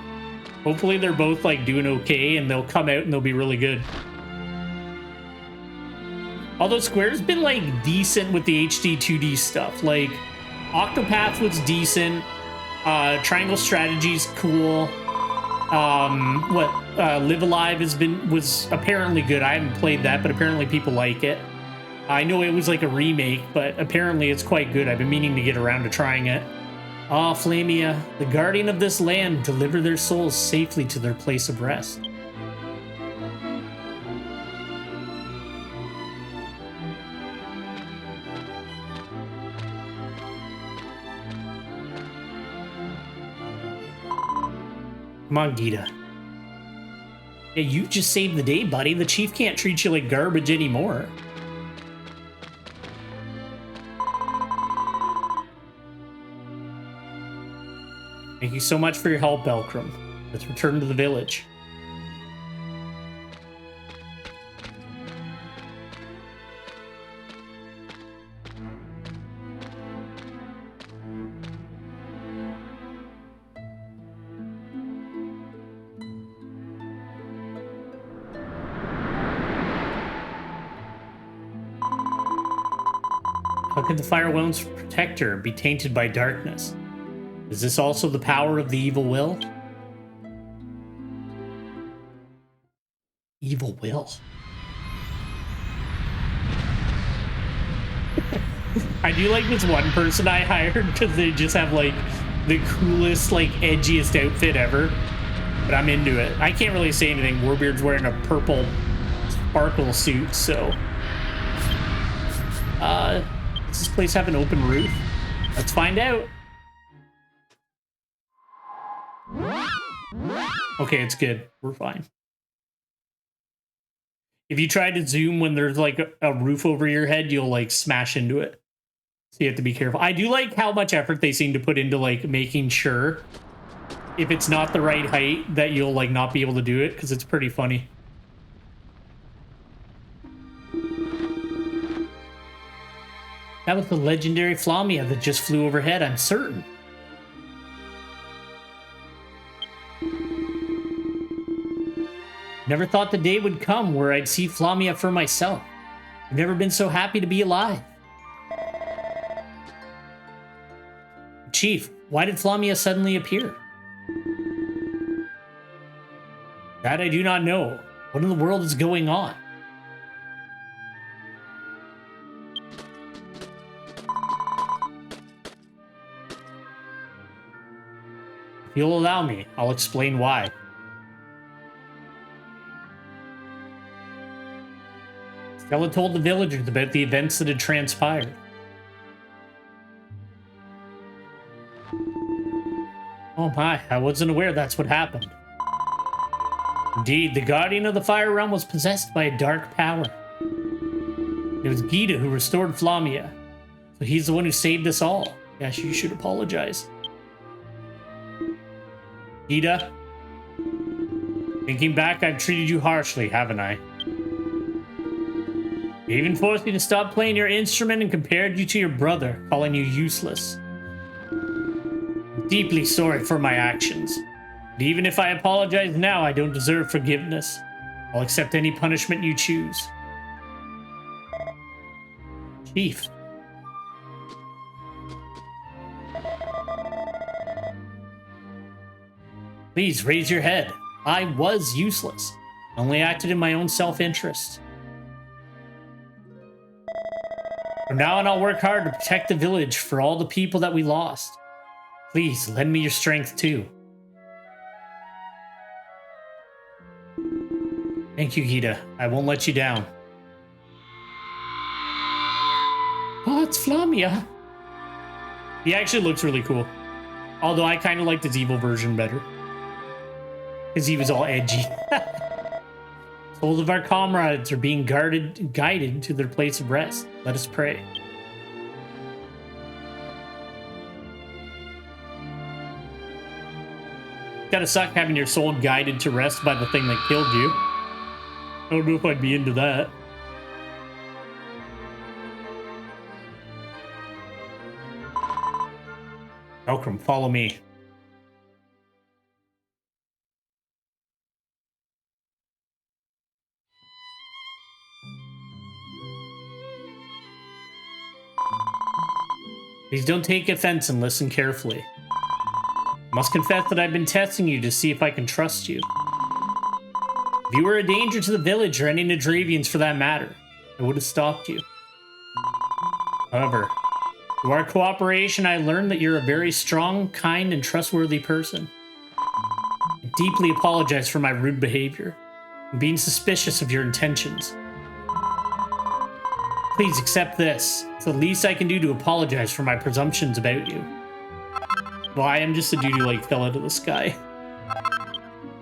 Speaker 1: hopefully they're both like doing okay and they'll come out and they'll be really good. Although Square's been like decent with the HD 2D stuff. Like Octopath was decent. Triangle Strategy's cool. Live Alive was apparently good. I haven't played that, but apparently people like it. I know it was like a remake, but apparently it's quite good. I've been meaning to get around to trying it. Ah, Flamia, the guardian of this land, deliver their souls safely to their place of rest. Come on, Gita. Yeah, you just saved the day, buddy. The chief can't treat you like garbage anymore. Thank you so much for your help, Belkram. Let's return to the village. How could the Firewell's protector be tainted by darkness? Is this also the power of the evil will? Evil will. I do like this one person I hired because they just have like the coolest, like edgiest outfit ever. But I'm into it. I can't really say anything. Warbeard's wearing a purple sparkle suit, so Does this place have an open roof? Let's find out. Okay, it's good. We're fine. If you try to zoom when there's like a roof over your head, you'll like smash into it. So you have to be careful. I do like how much effort they seem to put into like making sure if it's not the right height that you'll like not be able to do it, because it's pretty funny. That was the legendary Flamia that just flew overhead, I'm certain. Never thought the day would come where I'd see Flamia for myself. I've never been so happy to be alive. Chief, why did Flamia suddenly appear? That I do not know. What in the world is going on? If you'll allow me, I'll explain why. Stella told the villagers about the events that had transpired. Oh my, I wasn't aware that's what happened. Indeed, the Guardian of the Fire Realm was possessed by a dark power. It was Gita who restored Flamia, so he's the one who saved us all. Yes, you should apologize. Gita, thinking back, I've treated you harshly, haven't I? You even forced me to stop playing your instrument and compared you to your brother, calling you useless. I'm deeply sorry for my actions. And even if I apologize now, I don't deserve forgiveness. I'll accept any punishment you choose. Chief. Please raise your head. I was useless. I only acted in my own self-interest. From now on, I'll work hard to protect the village for all the people that we lost. Please, lend me your strength too. Thank you, Gita. I won't let you down. Oh, it's Flamia. He actually looks really cool. Although I kind of liked his evil version better. Because he was all edgy. Souls of our comrades are being guided to their place of rest. Let us pray. Gotta suck having your soul guided to rest by the thing that killed you. I don't know if I'd be into that. Malcolm, follow me. Please don't take offense and listen carefully. I must confess that I've been testing you to see if I can trust you. If you were a danger to the village or any Nadravians for that matter, I would have stopped you. However, through our cooperation, I learned that you're a very strong, kind, and trustworthy person. I deeply apologize for my rude behavior and being suspicious of your intentions. Please accept this. It's the least I can do to apologize for my presumptions about you. Well, I am just a dude who, like, fell out of the sky.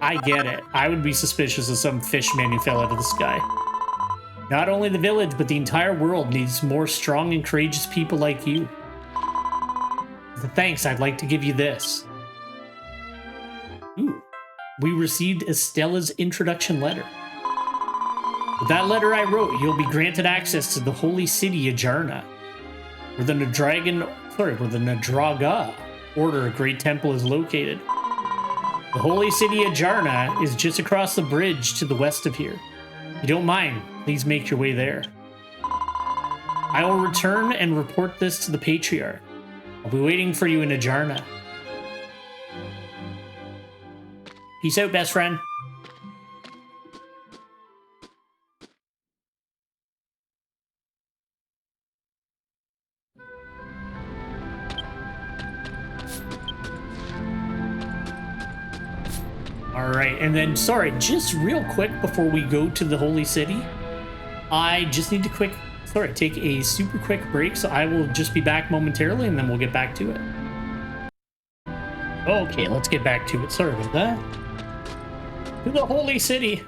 Speaker 1: I get it. I would be suspicious of some fishman who fell out of the sky. Not only the village, but the entire world needs more strong and courageous people like you. As a thanks, I'd like to give you this. Ooh. We received Estella's introduction letter. With that letter I wrote, you'll be granted access to the holy city Ajarna, where the Nadraga Order a great temple is located. The holy city Ajarna is just across the bridge to the west of here. If you don't mind, please make your way there. I will return and report this to the Patriarch. I'll be waiting for you in Ajarna. Peace out, best friend. All right, and then, sorry, just real quick before we go to the Holy City, I just need to Sorry, take a super quick break, so I will just be back momentarily and then we'll get back to it. Okay, let's get back to it. Sorry about that. To the holy city.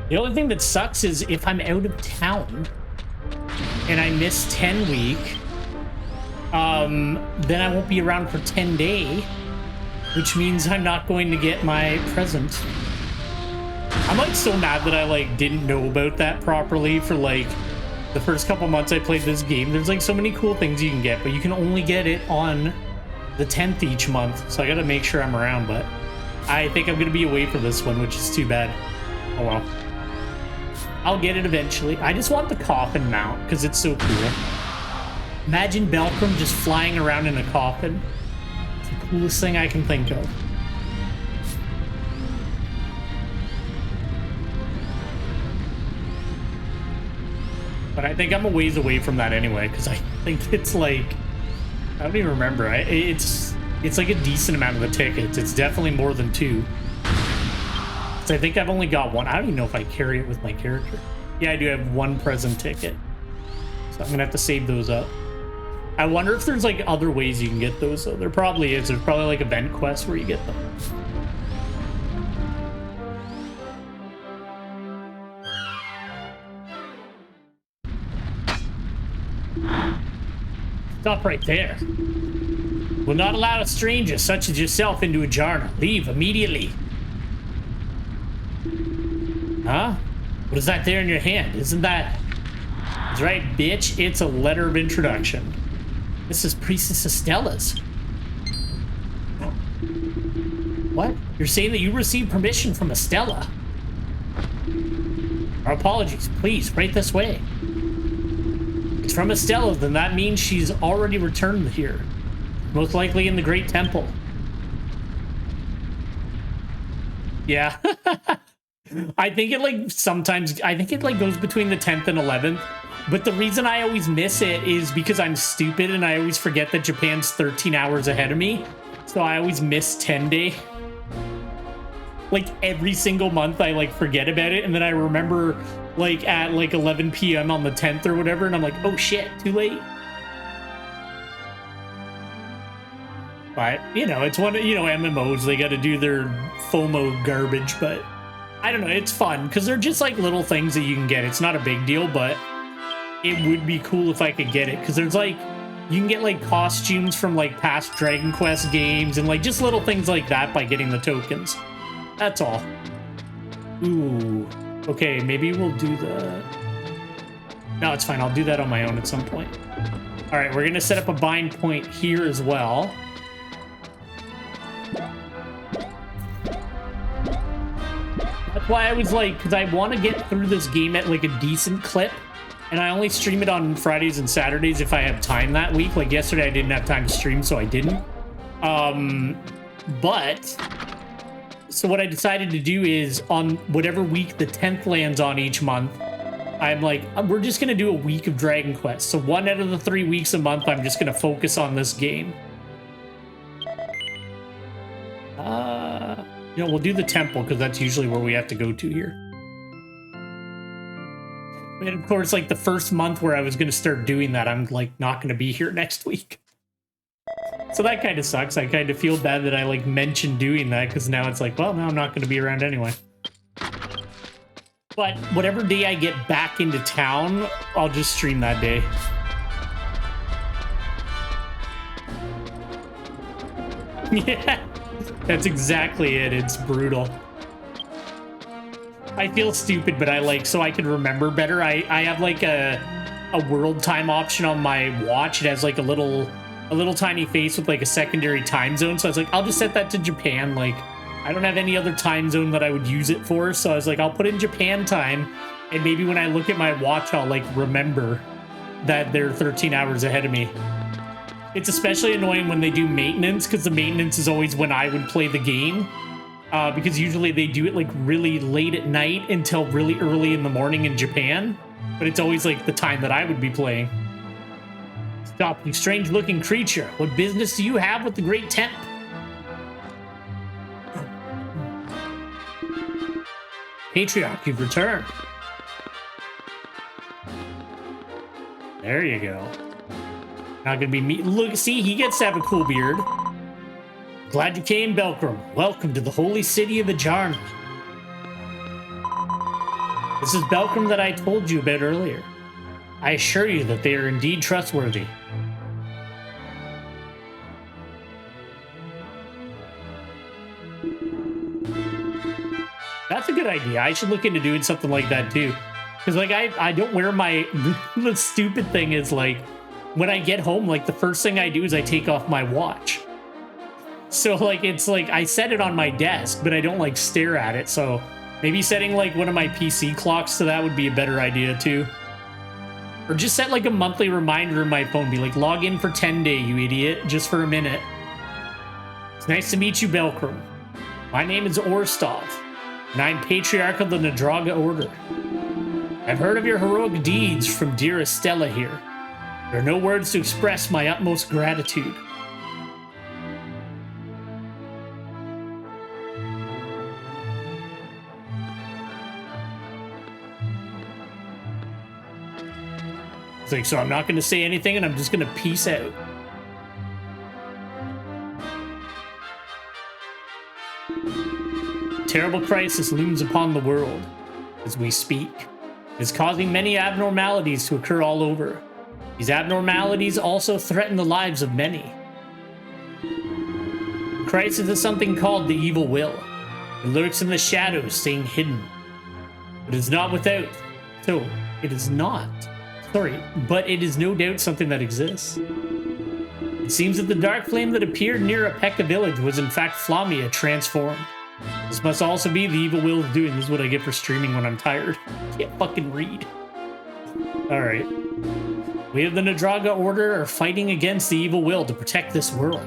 Speaker 1: The only thing that sucks is if I'm out of town and I miss 10 week, then I won't be around for 10 day, which means I'm not going to get my present. I'm like so mad that I like didn't know about that properly for like the first couple months I played this game. There's like so many cool things you can get, but you can only get it on the 10th each month. So I gotta make sure I'm around, but I think I'm gonna be away for this one, which is too bad. Oh well. I'll get it eventually. I just want the coffin mount because it's so cool. Imagine Belcrum just flying around in a coffin. It's the coolest thing I can think of. But I think I'm a ways away from that anyway, because I think it's like, I don't even remember. It's like a decent amount of the tickets. It's definitely more than 2. So I think I've only got 1. I don't even know if I carry it with my character. Yeah, I do have 1 present ticket. So I'm gonna have to save those up. I wonder if there's like other ways you can get those though. There probably is. There's probably like event quests where you get them. Stop right there. Will not allow a stranger such as yourself into a jar. Leave immediately. Huh? What is that there in your hand? Isn't that... That's right, bitch. It's a letter of introduction. This is Priestess Estella's. What? You're saying that you received permission from Estella? Our apologies. Please, right this way. It's from Estella, then that means she's already returned here. Most likely in the Great Temple. Yeah. I think it like sometimes, I think it like goes between the 10th and 11th. But the reason I always miss it is because I'm stupid and I always forget that Japan's 13 hours ahead of me. So I always miss 10 day. Like every single month I like forget about it. And then I remember like at like 11 p.m. on the 10th or whatever. And I'm like, oh shit, too late. But, you know, it's one of, you know, MMOs, they got to do their FOMO garbage, but I don't know, it's fun because they're just like little things that you can get. It's not a big deal, but it would be cool if I could get it because there's like, you can get like costumes from like past Dragon Quest games and like just little things like that by getting the tokens. That's all. Ooh, okay, maybe we'll do the... No, it's fine, I'll do that on my own at some point. All right, we're gonna set up a bind point here as well. That's why I was like, because I want to get through this game at like a decent clip, and I only stream it on Fridays and Saturdays if I have time that week. Like yesterday I didn't have time to stream, so I didn't. But so what I decided to do is on whatever week the 10th lands on each month, I'm like, we're just gonna do a week of Dragon Quest. So 1 out of the 3 weeks a month, I'm just gonna focus on this game. You know, we'll do the temple because that's usually where we have to go to here. And of course, like the first month where I was going to start doing that, I'm like not going to be here next week. So that kind of sucks. I kind of feel bad that I like mentioned doing that because now it's like, well, now I'm not going to be around anyway. But whatever day I get back into town, I'll just stream that day. Yeah. That's exactly it. It's brutal. I feel stupid, but I like, so I can remember better. I have like a world time option on my watch. It has like a little tiny face with like a secondary time zone. So I was like, I'll just set that to Japan. Like, I don't have any other time zone that I would use it for. So I was like, I'll put in Japan time. And maybe when I look at my watch, I'll like remember that they're 13 hours ahead of me. It's especially annoying when they do maintenance because the maintenance is always when I would play the game. Because usually they do it like really late at night until really early in the morning in Japan. But it's always like the time that I would be playing. Stop, you strange-looking creature. What business do you have with the Great Temp? Patriarch, you've returned. There you go. Not gonna be me. Look, see, he gets to have a cool beard. Glad you came, Belkram. Welcome to the holy city of Ajarna. This is Belkram that I told you about earlier. I assure you that they are indeed trustworthy. That's a good idea. I should look into doing something like that too. Because like I don't wear my... The stupid thing is like, when I get home, like the first thing I do is I take off my watch. So like, it's like, I set it on my desk, but I don't like stare at it. So maybe setting like one of my PC clocks to that would be a better idea too. Or just set like a monthly reminder in my phone. Be like, log in for 10 day, you idiot, just for a minute. It's nice to meet you, Belkram. My name is Orstov, and I'm Patriarch of the Nadraga Order. I've heard of your heroic deeds from dear Estella here. There are no words to express my utmost gratitude. It's like, so I'm not going to say anything and I'm just going to peace out. A terrible crisis looms upon the world as we speak. It's causing many abnormalities to occur all over. These abnormalities also threaten the lives of many. The crisis is something called the evil will. It lurks in the shadows, staying hidden. But it is not without. So, it is not. Sorry, but it is no doubt something that exists. It seems that the dark flame that appeared near Apeka village was in fact Flamia transformed. This must also be the evil will doing. This is what I get for streaming when I'm tired. Can't fucking read. Alright. We of the Nadraga Order are fighting against the evil will to protect this world.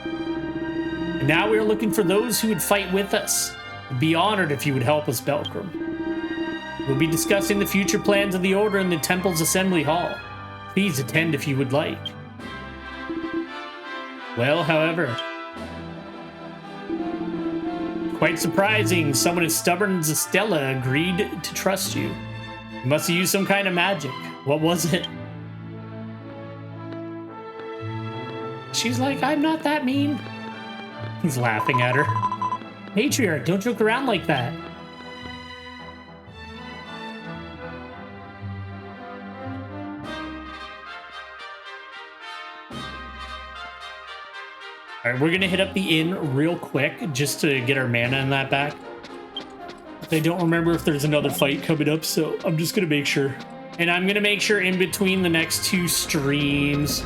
Speaker 1: And now we are looking for those who would fight with us. We'd be honored if you would help us, Belkram. We'll be discussing the future plans of the Order in the Temple's Assembly Hall. Please attend if you would like. Well, however... Quite surprising, someone as stubborn as Estella agreed to trust you. You must have used some kind of magic. What was it? She's like, I'm not that mean. He's laughing at her. Matriarch, don't joke around like that. Alright, we're gonna hit up the inn real quick just to get our mana in that back. I don't remember if there's another fight coming up, so I'm just gonna make sure. And I'm gonna make sure in between the next two streams,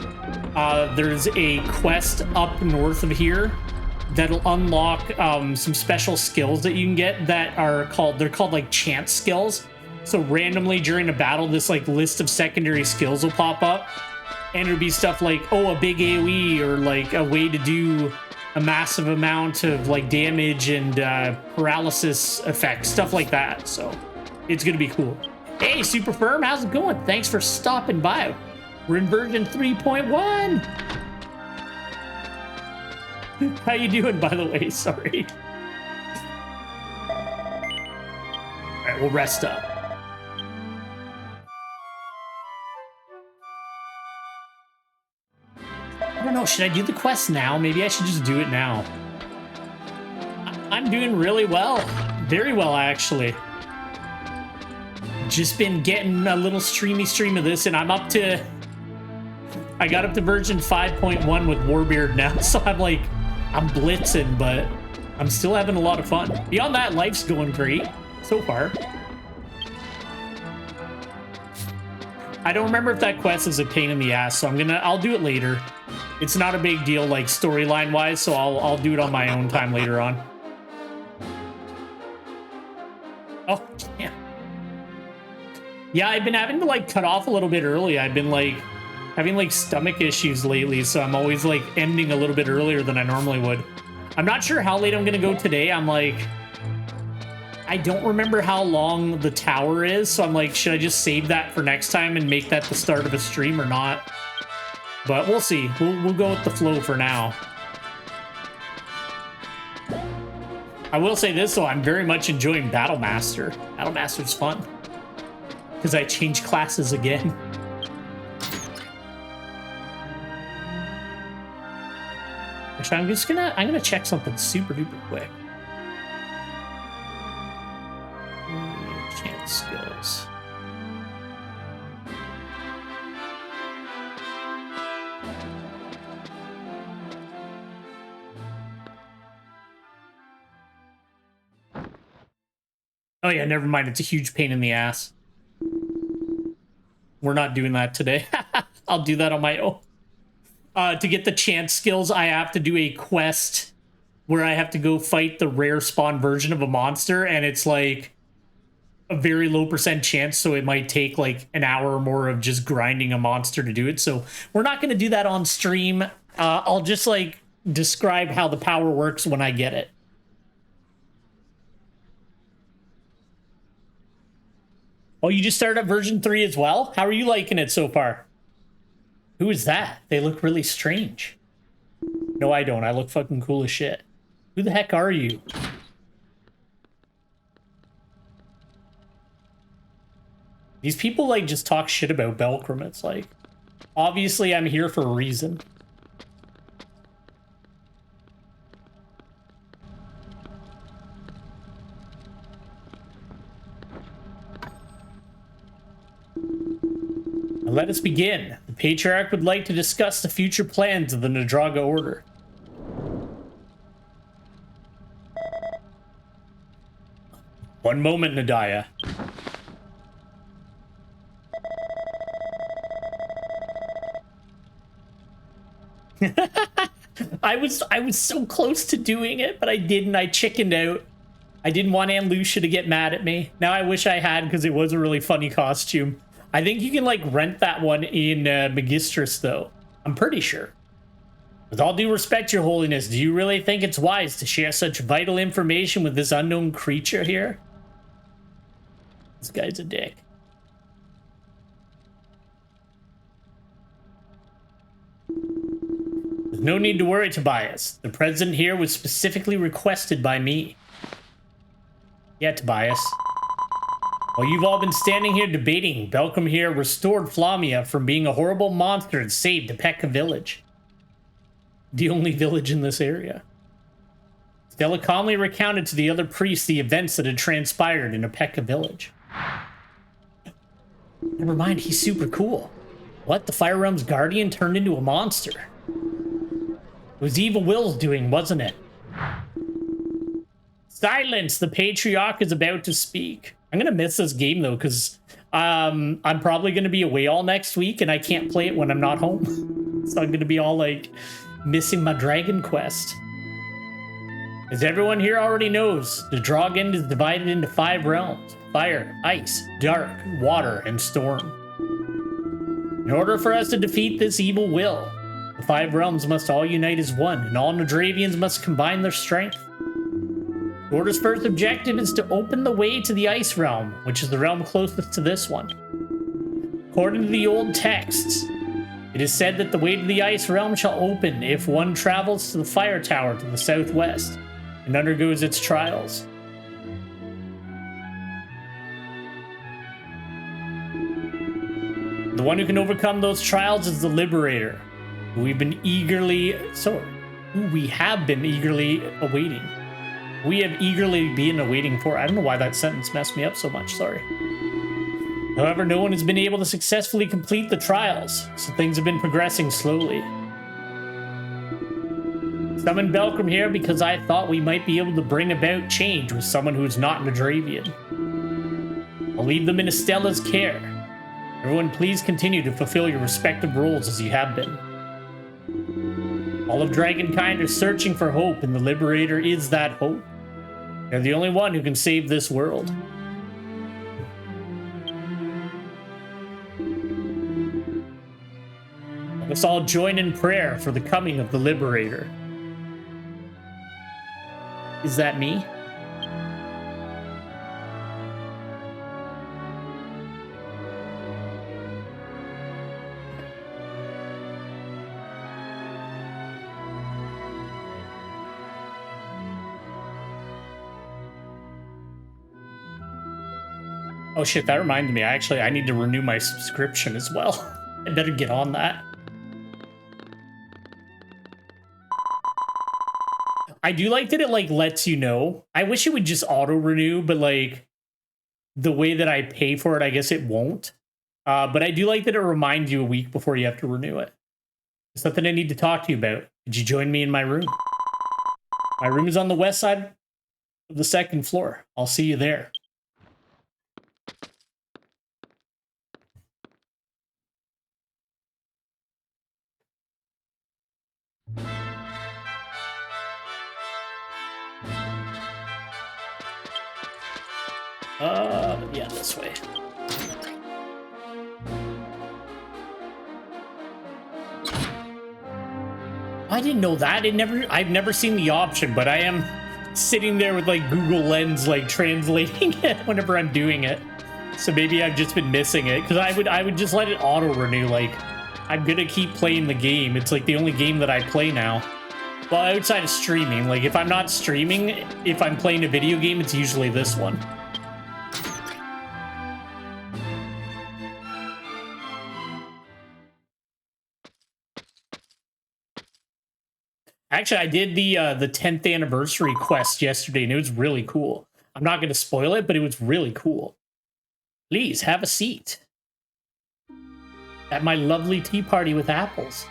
Speaker 1: there's a quest up north of here that'll unlock some special skills that you can get that are called, they're called like chance skills. So randomly during a battle, this like list of secondary skills will pop up. And it'll be stuff like, oh, a big AoE, or like a way to do a massive amount of like damage and paralysis effects, stuff like that. So it's gonna be cool. Hey, Super Firm, how's it going? Thanks for stopping by. We're in version 3.1. How you doing, by the way? Sorry. All right, we'll rest up. I don't know, should I do the quest now? Maybe I should just do it now. I'm doing really well. Very well, actually. Just been getting a little stream of this, and I'm up to... I got up to version 5.1 with Warbeard now, so I'm like... I'm blitzing, but I'm still having a lot of fun. Beyond that, life's going great so far. I don't remember if that quest is a pain in the ass, so I'll do it later. It's not a big deal, like, storyline-wise, so I'll do it on my own time later on. Oh, yeah. Yeah, I've been having to, like, cut off a little bit early. I've been, like, having, like, stomach issues lately, so I'm always, like, ending a little bit earlier than I normally would. I'm not sure how late I'm gonna go today. I'm, like... I don't remember how long the tower is, so I'm like, should I just save that for next time and make that the start of a stream or not? But we'll see. We'll go with the flow for now. I will say this, though. I'm very much enjoying Battle Master. Battle Master's fun. Because I changed classes again. Actually, I'm gonna check something super duper quick. Chance skills. Oh yeah, never mind. It's a huge pain in the ass. We're not doing that today. I'll do that on my own. To get the chance skills, I have to do a quest where I have to go fight the rare spawn version of a monster, and it's like a very low % chance, so it might take like an hour or more of just grinding a monster to do it. So we're not going to do that on stream. I'll just like describe how the power works when I get it. Oh, you just started up version 3 as well? How are you liking it so far? Who is that? They look really strange. No, I don't. I look fucking cool as shit. Who the heck are you? These people, like, just talk shit about Belkram. It's like, obviously I'm here for a reason. Let us begin. The Patriarch would like to discuss the future plans of the Nadraga Order. One moment, Nadaya. I was so close to doing it, but I didn't. I chickened out. I didn't want Aunt Lucia to get mad at me. Now I wish I had, because it was a really funny costume. I think you can, like, rent that one in Magistris, though. I'm pretty sure. With all due respect, Your Holiness, do you really think it's wise to share such vital information with this unknown creature here? This guy's a dick. There's no need to worry, Tobias. The president here was specifically requested by me. Yeah, Tobias. While you've all been standing here debating, Belkram here restored Flamia from being a horrible monster and saved Apeka village. The only village in this area. Stella calmly recounted to the other priests the events that had transpired in Apeka village. Never mind, he's super cool. What? The Fire Realm's guardian turned into a monster. It was Evil Will's doing, wasn't it? Silence! The Patriarch is about to speak. I'm gonna miss this game though, because I'm probably gonna be away all next week and I can't play it when I'm not home. So I'm gonna be all like missing my Dragon Quest. As everyone here already knows, the Dragon is divided into 5 realms: fire, ice, dark, water, and storm. In order for us to defeat this evil will, the 5 realms must all unite as one, and all Nadravians must combine their strength. The Order's first objective is to open the way to the Ice Realm, which is the realm closest to this one. According to the old texts, it is said that the way to the Ice Realm shall open if one travels to the Fire Tower to the southwest and undergoes its trials. The one who can overcome those trials is the Liberator, who we have been eagerly awaiting. We have eagerly been awaiting for. I don't know why that sentence messed me up so much, sorry. However, no one has been able to successfully complete the trials, so things have been progressing slowly. Summoned Belkram here because I thought we might be able to bring about change with someone who's not Nadravian. I'll leave them in Estella's care. Everyone please continue to fulfill your respective roles as you have been. All of Dragonkind are searching for hope, and the Liberator is that hope. They're the only one who can save this world. Let us all join in prayer for the coming of the Liberator. Is that me? Oh shit, that reminded me. I need to renew my subscription as well. I better get on that. I do like that it like lets you know. I wish it would just auto renew, but like the way that I pay for it, I guess it won't. But I do like that it reminds you a week before you have to renew it. There's something I need to talk to you about. Could you join me in my room? My room is on the west side of the 2nd floor. I'll see you there. Yeah, this way. I didn't know that. I've never seen the option, but I am sitting there with like Google Lens, like translating it whenever I'm doing it. So maybe I've just been missing it because I would just let it auto renew. Like I'm gonna keep playing the game. It's like the only game that I play now. Well, outside of streaming, like if I'm not streaming, if I'm playing a video game, it's usually this one. Actually, I did the 10th anniversary quest yesterday, and it was really cool. I'm not going to spoil it, but it was really cool. Please, have a seat. At my lovely tea party with apples.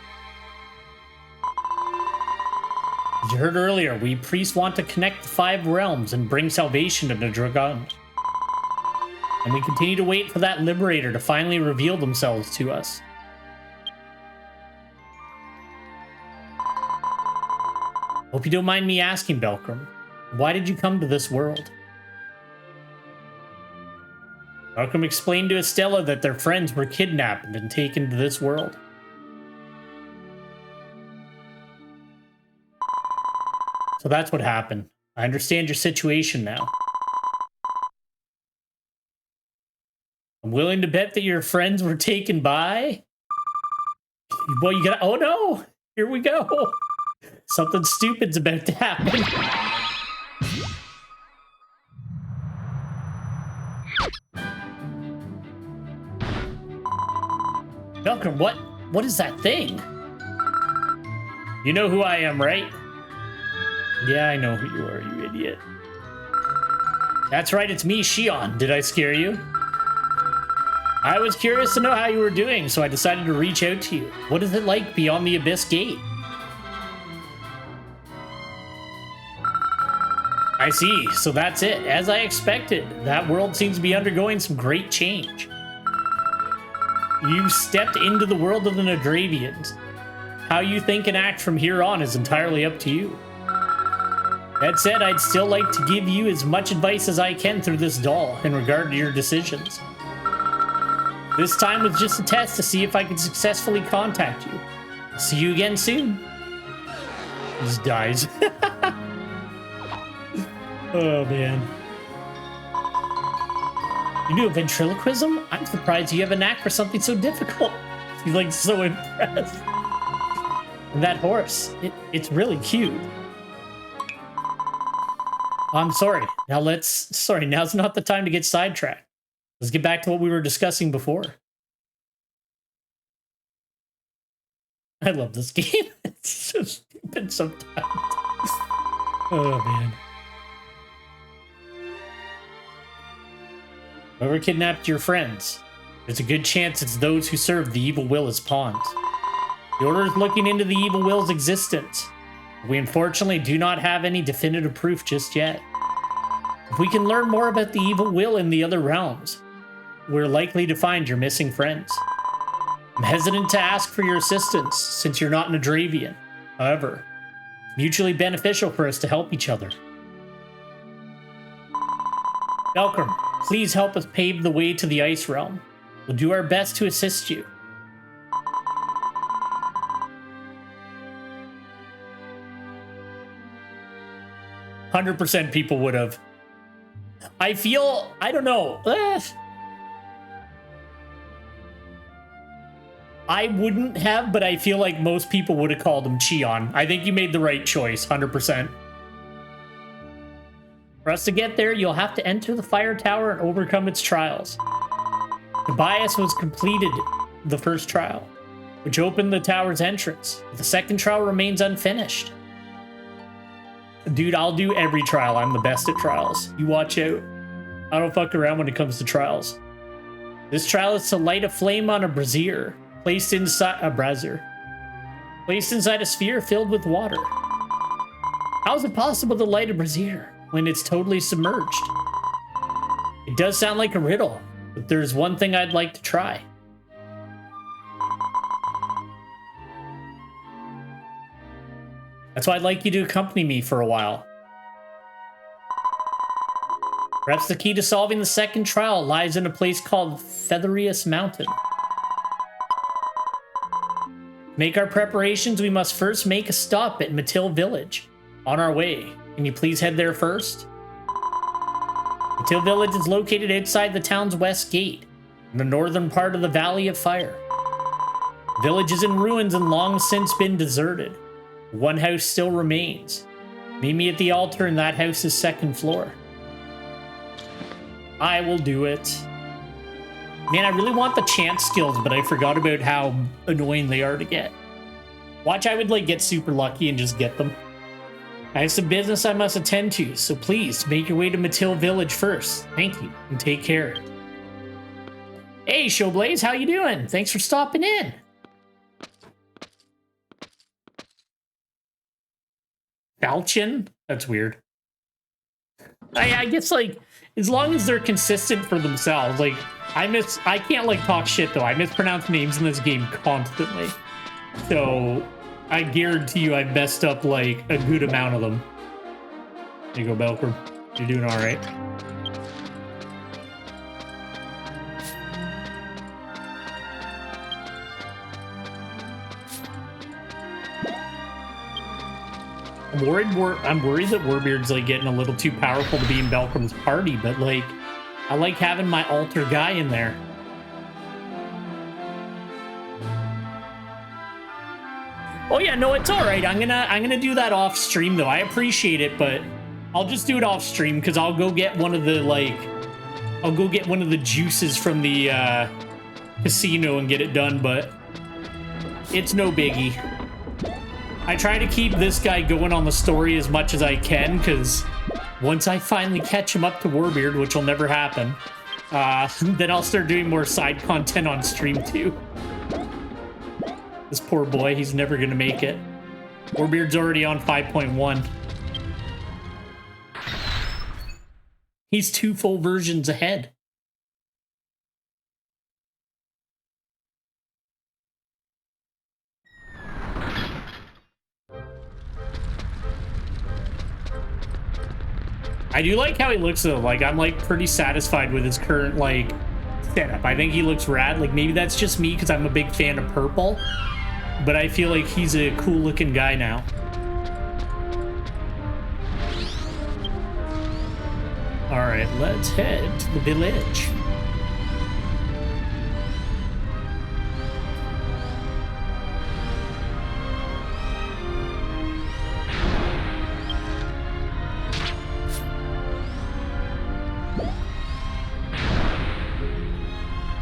Speaker 1: As you heard earlier, we priests want to connect the 5 realms and bring salvation to the Dragon. And we continue to wait for that liberator to finally reveal themselves to us. Hope you don't mind me asking, Belkram, why did you come to this world? Belkram explained to Estella that their friends were kidnapped and taken to this world. So that's what happened. I understand your situation now. I'm willing to bet that your friends were taken by... Well, you gotta... Oh no! Here we go! Something stupid's about to happen. Belkram, what is that thing? You know who I am, right? Yeah, I know who you are, you idiot. That's right, it's me, Shion. Did I scare you? I was curious to know how you were doing, so I decided to reach out to you. What is it like beyond the Abyss Gate? I see, so that's it. As I expected, that world seems to be undergoing some great change. You stepped into the world of the Nadravians. How you think and act from here on is entirely up to you. That said, I'd still like to give you as much advice as I can through this doll in regard to your decisions. This time was just a test to see if I could successfully contact you. See you again soon. He just dies. Oh, man. You do a ventriloquism? I'm surprised you have a knack for something so difficult. He's like so impressed. And that horse, it's really cute. I'm sorry. Now's not the time to get sidetracked. Let's get back to what we were discussing before. I love this game. It's so stupid sometimes. Oh, man. Whoever kidnapped your friends, there's a good chance it's those who serve the evil will as pawns. The Order is looking into the evil will's existence. We unfortunately do not have any definitive proof just yet. If we can learn more about the evil will in the other realms, we're likely to find your missing friends. I'm hesitant to ask for your assistance since you're not Nadravian. However, it's mutually beneficial for us to help each other. Belkram, please help us pave the way to the Ice Realm. We'll do our best to assist you. "100% people would have. I don't know. I wouldn't have, but I feel like most people would have called him Cheon. I think you made the right choice, 100%. For us to get there, you'll have to enter the fire tower and overcome its trials. Tobias was completed the first trial, which opened the tower's entrance. The second trial remains unfinished. Dude, I'll do every trial. I'm the best at trials. You watch out. I don't fuck around when it comes to trials. This trial is to light a flame on a brazier, placed inside a sphere filled with water. How is it possible to light a brazier when it's totally submerged? It does sound like a riddle, but there's one thing I'd like to try. That's why I'd like you to accompany me for a while. Perhaps the key to solving the second trial lies in a place called Featherius Mountain. To make our preparations, we must first make a stop at Matil Village. On our way, can you please head there first? Matil Village is located outside the town's west gate, in the northern part of the Valley of Fire. The village is in ruins and long since been deserted. One house still remains. Meet me at the altar in that house's second floor. I will do it. Man, I really want the chant skills, but I forgot about how annoying they are to get. Watch, I would like get super lucky and just get them. I have some business I must attend to, so please make your way to Matil Village first. Thank you, and take care. Hey, Showblaze, how you doing? Thanks for stopping in. Falchion? That's weird. I guess, like, as long as they're consistent for themselves, like, I can't, like, talk shit, though. I mispronounce names in this game constantly. So, I guarantee you I've messed up, like, a good amount of them. There you go, Belker. You're doing all right. I'm worried that Warbeard's like getting a little too powerful to be in Belcrum's party, but like, I like having my altar guy in there. Oh yeah, no, it's all right. I'm gonna do that off stream though. I appreciate it, but I'll just do it off stream because I'll go get one of the juices from the casino and get it done. But it's no biggie. I try to keep this guy going on the story as much as I can, because once I finally catch him up to Warbeard, which will never happen, then I'll start doing more side content on stream too. This poor boy, he's never gonna make it. Warbeard's already on 5.1. He's 2 full versions ahead. I do like how he looks though. Like, I'm like pretty satisfied with his current like setup. I think he looks rad. Like, maybe that's just me because I'm a big fan of purple, but I feel like he's a cool looking guy now. All right, let's head to the village.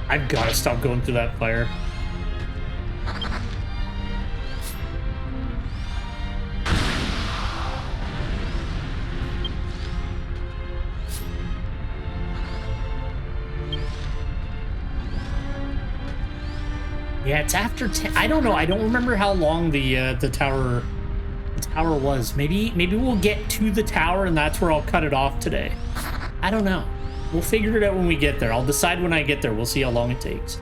Speaker 1: I've got to stop going through that fire. Yeah, it's after 10. I don't know. I don't remember how long the tower was. Maybe we'll get to the tower and that's where I'll cut it off today. I don't know. We'll figure it out when we get there. I'll decide when I get there. We'll see how long it takes.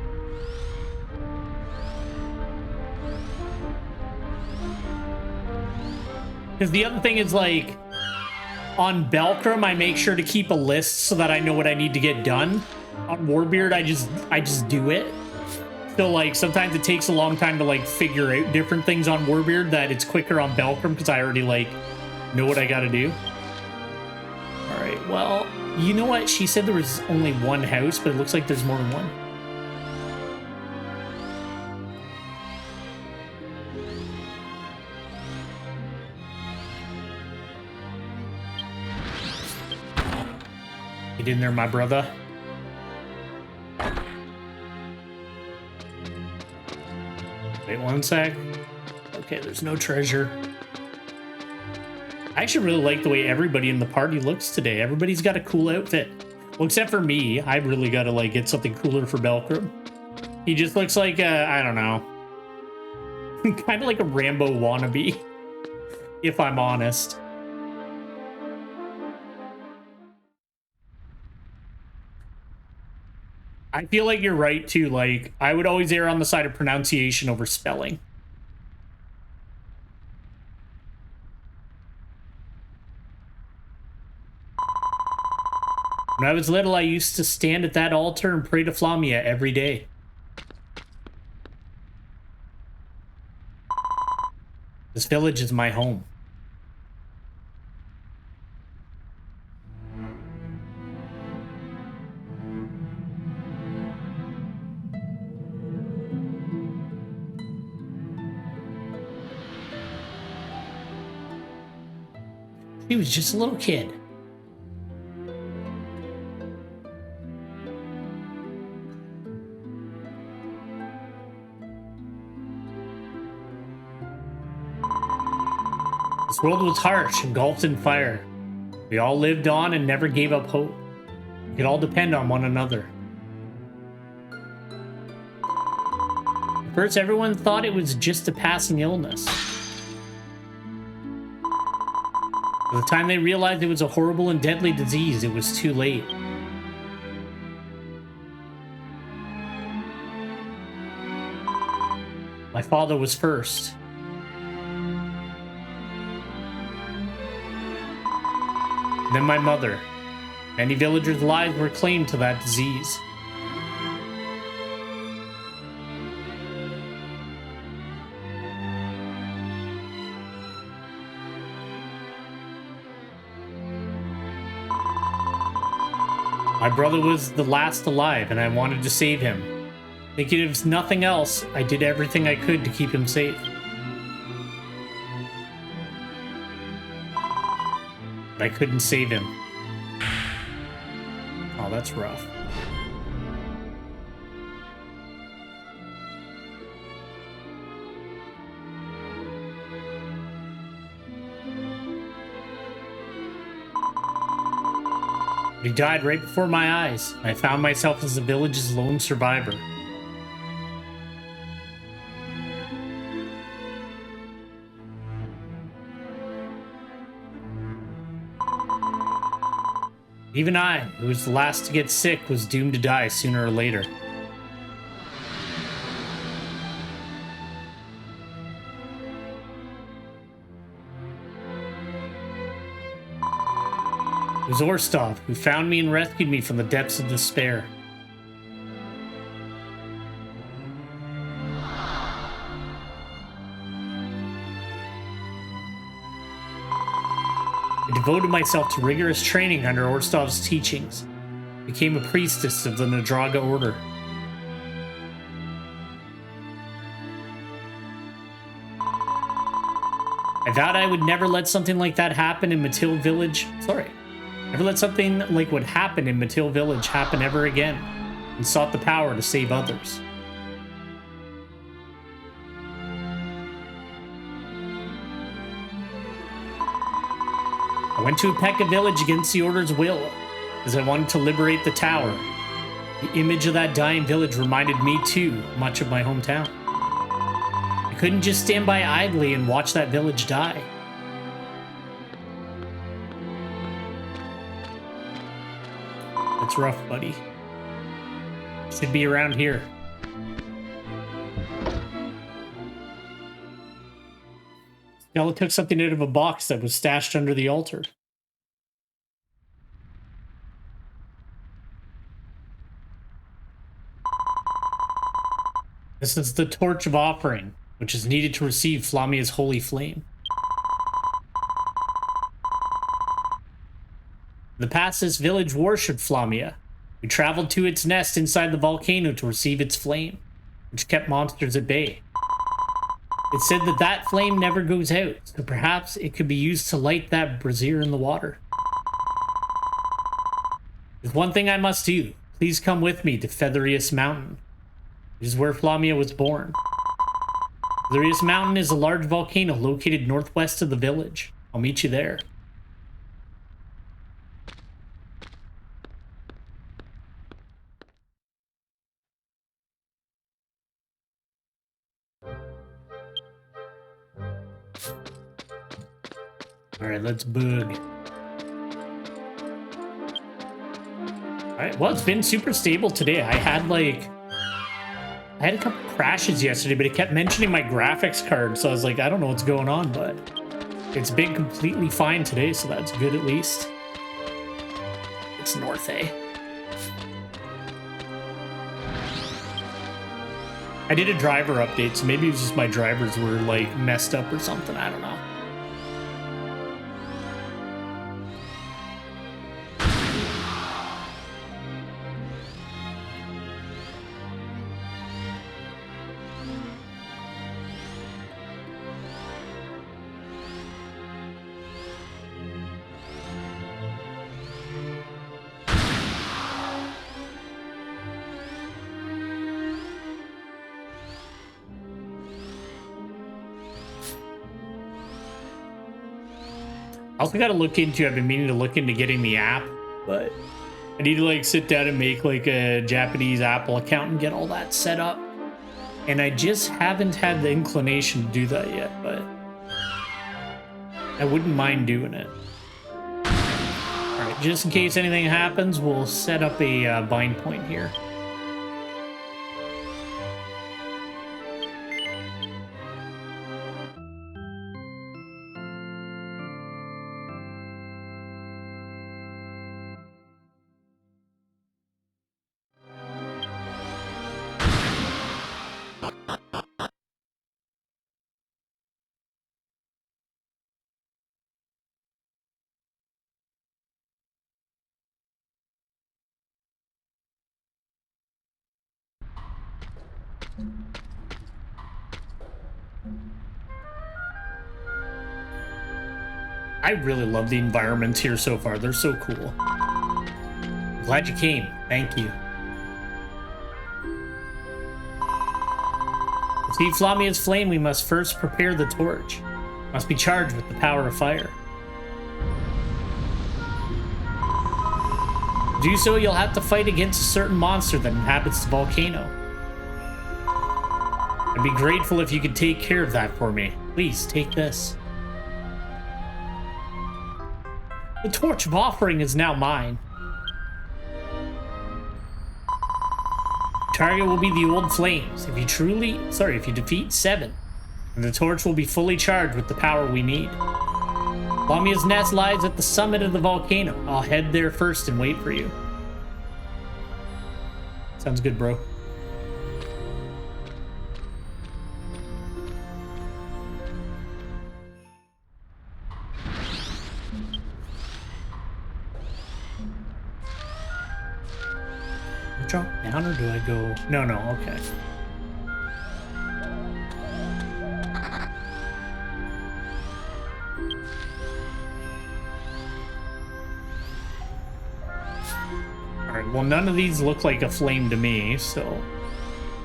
Speaker 1: Because the other thing is, like, on Belcrum, I make sure to keep a list so that I know what I need to get done. On Warbeard, I just do it. So, like, sometimes it takes a long time to, like, figure out different things on Warbeard that it's quicker on Belcrum because I already, like, know what I gotta do. Alright, well... You know what? She said there was only one house, but it looks like there's more than one. Get in there, my brother. Wait one sec. Okay, there's no treasure. I actually really like the way everybody in the party looks today. Everybody's got a cool outfit. Well, except for me. I really got to like get something cooler for Belkrum. He just looks like, I don't know. Kind of like a Rambo wannabe, if I'm honest. I feel like you're right, too. Like, I would always err on the side of pronunciation over spelling. When I was little, I used to stand at that altar and pray to Flamia every day. This village is my home. He was just a little kid. This world was harsh, engulfed in fire. We all lived on and never gave up hope. We could all depend on one another. At first, everyone thought it was just a passing illness. By the time they realized it was a horrible and deadly disease, it was too late. My father was first. Then my mother. Many villagers' lives were claimed to that disease. My brother was the last alive, and I wanted to save him. Thinking if nothing else, I did everything I could to keep him safe. But I couldn't save him. Oh, that's rough. But he died right before my eyes. I found myself as the village's lone survivor. Even I, who was the last to get sick, was doomed to die sooner or later. It was Orstov who found me and rescued me from the depths of despair. I devoted myself to rigorous training under Orstov's teachings, became a priestess of the Nadraga order. I vowed I would never let something like that happen in Matil Village. Never let something like what happened in Matil Village happen ever again, and sought the power to save others. I went to Upeka Village against the Order's will, as I wanted to liberate the tower. The image of that dying village reminded me, too, much of my hometown. I couldn't just stand by idly and watch that village die. That's rough, buddy. Should be around here. Stella took something out of a box that was stashed under the altar. This is the torch of offering, which is needed to receive Flamia's holy flame. In the past, this village worshipped Flamia. We traveled to its nest inside the volcano to receive its flame, which kept monsters at bay. It said that that flame never goes out, so perhaps it could be used to light that brazier in the water. There's one thing I must do. Please come with me to Featheriest Mountain. It is where Flamia was born. Featheriest Mountain is a large volcano located northwest of the village. I'll meet you there. Alright, let's bug. Alright, well, it's been super stable today. I had a couple crashes yesterday, but it kept mentioning my graphics card, so I was like, I don't know what's going on, but it's been completely fine today, so that's good at least. It's north, eh? I did a driver update, so maybe it was just my drivers were like messed up or something, I don't know. I also got to look into, I've been meaning to look into getting the app, but I need to like sit down and make like a Japanese Apple account and get all that set up. And I just haven't had the inclination to do that yet, but I wouldn't mind doing it. All right, just in case anything happens, we'll set up a bind point here. I really love the environments here so far. They're so cool. I'm glad you came. Thank you. To see Flamia's flame, we must first prepare the torch. It must be charged with the power of fire. To do so, you'll have to fight against a certain monster that inhabits the volcano. I'd be grateful if you could take care of that for me. Please, take this. The torch of offering is now mine. Target will be the old flames. If you defeat 7, and the torch will be fully charged with the power we need. Lamia's nest lies at the summit of the volcano. I'll head there first and wait for you. Sounds good, bro. Drop down or do I go? No, okay. Alright, well none of these look like a flame to me, so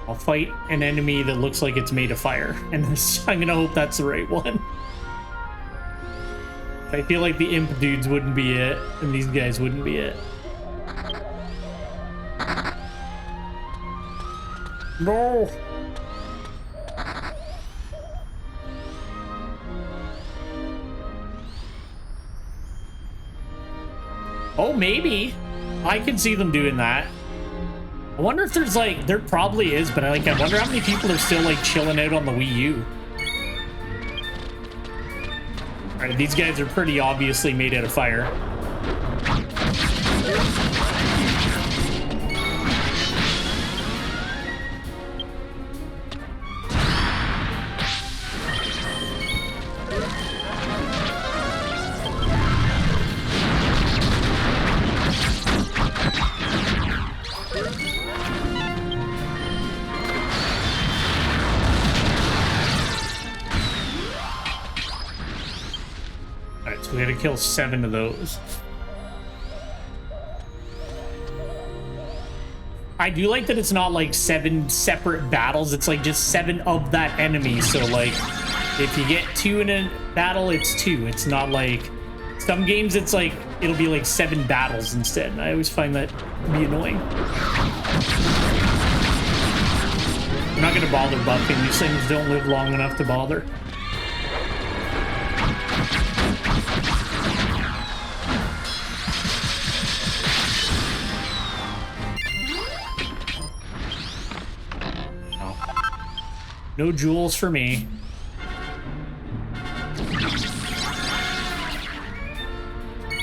Speaker 1: I'll fight an enemy that looks like it's made of fire. And I'm gonna hope that's the right one. I feel like the imp dudes wouldn't be it, and these guys wouldn't be it. No! Oh, maybe. I can see them doing that. I wonder if there's like, there probably is, but I wonder how many people are still like chilling out on the Wii U. Alright, these guys are pretty obviously made out of fire. Alright, so we gotta kill 7 of those. I do like that it's not like 7 separate battles. It's like just 7 of that enemy. So like if you get 2 in a battle, it's 2. It's not like some games it's like it'll be like 7 battles instead. And I always find that to be annoying. I'm not gonna bother buffing. These things don't live long enough to bother. No jewels for me.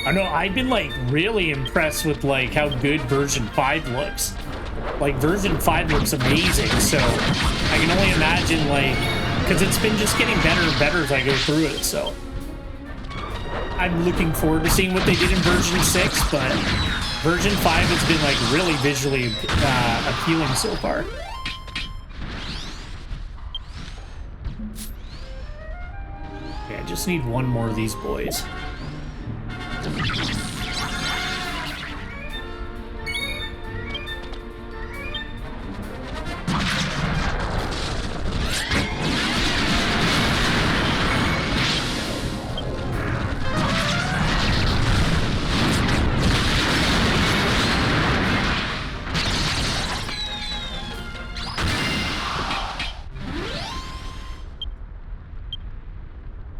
Speaker 1: I know, I've been like really impressed with like how good version 5 looks. Like version 5 looks amazing, so I can only imagine like, because it's been just getting better and better as I go through it, so. I'm looking forward to seeing what they did in version 6, but version 5 has been like really visually appealing so far. Okay, I just need one more of these boys.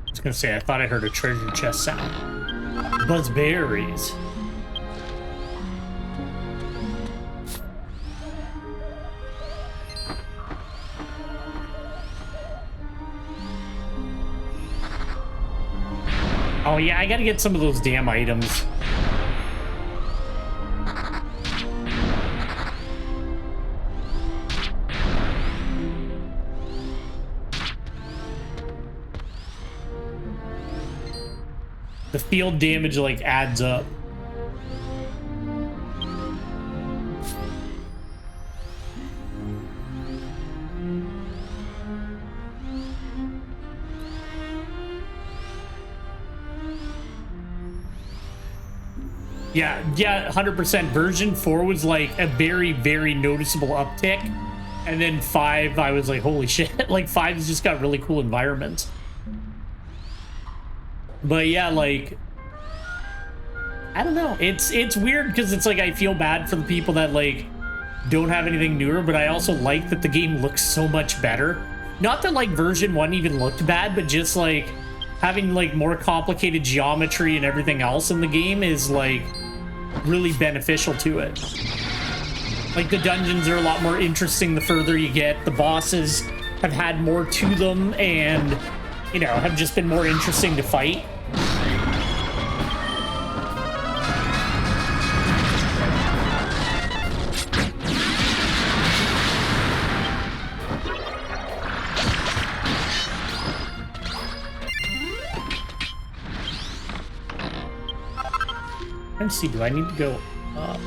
Speaker 1: I was gonna say, I thought I heard a treasure chest sound. Buzzberries. Oh yeah, I gotta get some of those damn items. The field damage like adds up. Yeah, 100%. Version 4 was like a very, very noticeable uptick. And then 5, I was like, holy shit. Like 5's just got really cool environments. But yeah, like, I don't know. It's weird because it's like I feel bad for the people that like don't have anything newer, but I also like that the game looks so much better. Not that like version 1 even looked bad, but just like having like more complicated geometry and everything else in the game is like really beneficial to it. Like the dungeons are a lot more interesting the further you get. The bosses have had more to them and, you know, have just been more interesting to fight. Let's see, do I need to go up?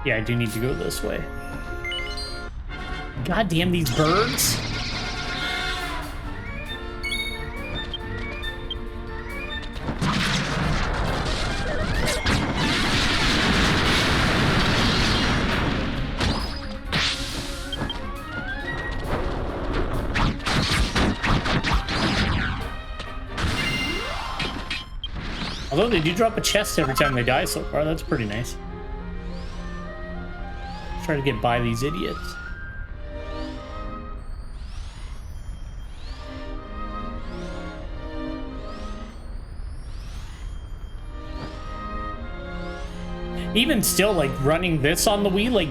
Speaker 1: Yeah, I do need to go this way. God damn these birds. Although they do drop a chest every time they die so far, that's pretty nice. Try to get by these idiots. Even still, like, running this on the Wii, like,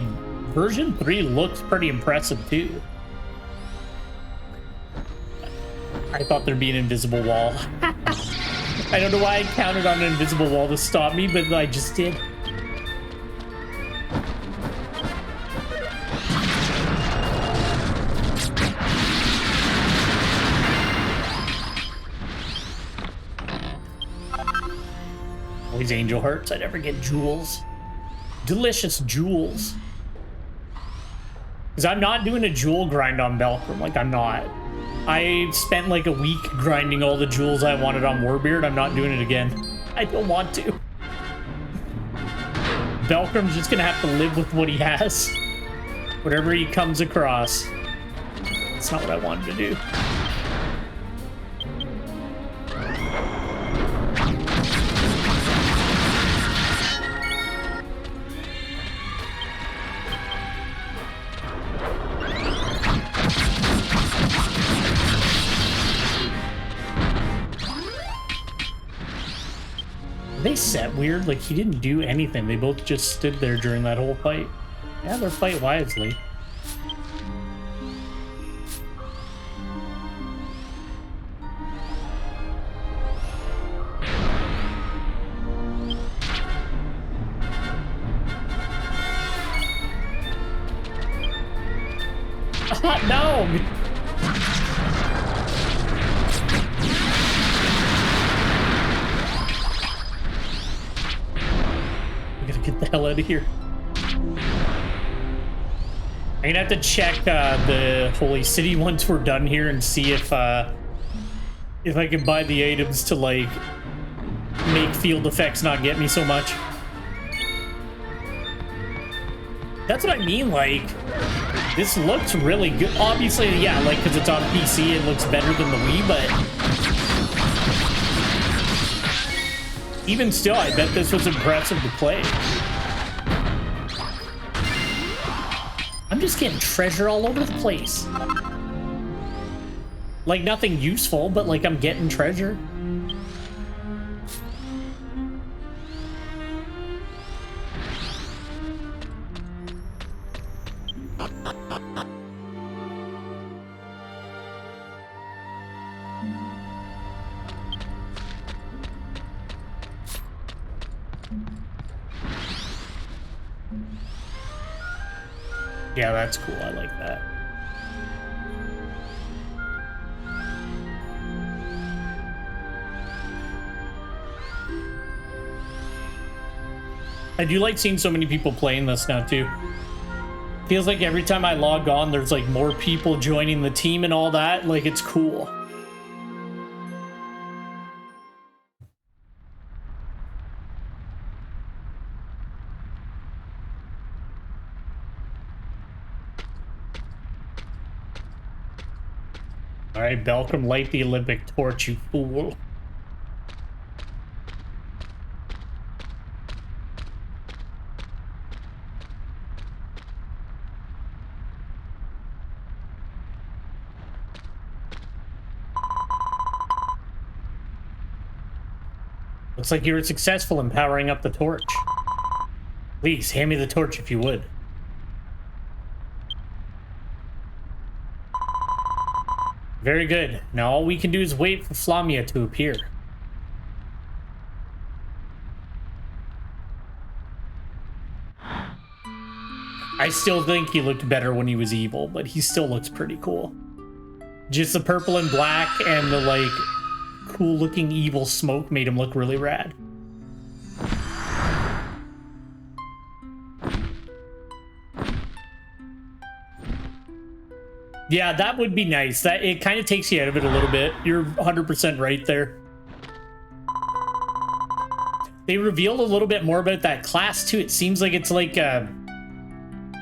Speaker 1: version 3 looks pretty impressive, too. I thought there'd be an invisible wall. I don't know why I counted on an invisible wall to stop me, but I just did. All these angel hearts, I never get jewels. Delicious jewels. Because I'm not doing a jewel grind on Belcrum, like I'm not. I spent like a week grinding all the jewels I wanted on Warbeard. I'm not doing it again. I don't want to. Belcrum's just gonna have to live with what he has. Whatever he comes across. That's not what I wanted to do. They set weird, like he didn't do anything. They both just stood there during that whole fight. Yeah, they'll fight wisely. No! Get the hell out of here. I'm gonna have to check the Holy City once we're done here and see if I can buy the items to like make field effects not get me so much. That's what I mean, like this looks really good. Obviously, yeah, like because it's on PC it looks better than the Wii, but even still, I bet this was impressive to play. I'm just getting treasure all over the place. Like, nothing useful, but, like, I'm getting treasure. Yeah, that's cool. I like that. I do like seeing so many people playing this now, too. Feels like every time I log on, there's like more people joining the team and all that. Like, it's cool. All right, Belcrum, light the Olympic torch, you fool. Looks like you were successful in powering up the torch. Please, hand me the torch if you would. Very good. Now all we can do is wait for Flamia to appear. I still think he looked better when he was evil, but he still looks pretty cool. Just the purple and black and the, like, cool-looking evil smoke made him look really rad. Yeah, that would be nice. That it kind of takes you out of it a little bit. You're 100% right there. They revealed a little bit more about that class too. It seems like it's like a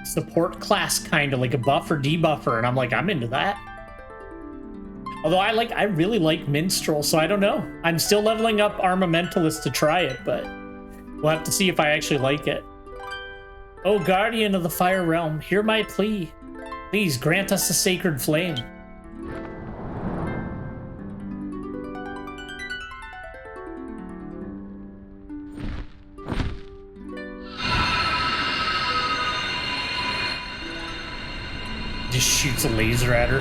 Speaker 1: support class, kind of like a buff or debuffer, and I'm like, I'm into that. Although I really like Minstrel, so I don't know. I'm still leveling up Armamentalist to try it, but we'll have to see if I actually like it. Oh, Guardian of the Fire Realm, hear my plea. Please grant us the sacred flame. Just shoots a laser at her.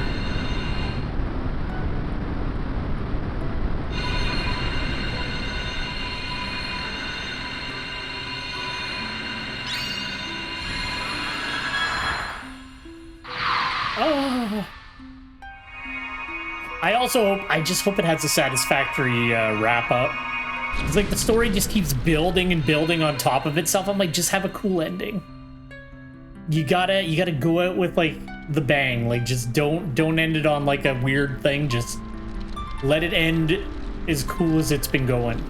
Speaker 1: Oh. I just hope it has a satisfactory wrap up. It's like the story just keeps building and building on top of itself. I'm like, just have a cool ending. You gotta go out with like the bang. Like, just don't end it on like a weird thing. Just let it end as cool as it's been going.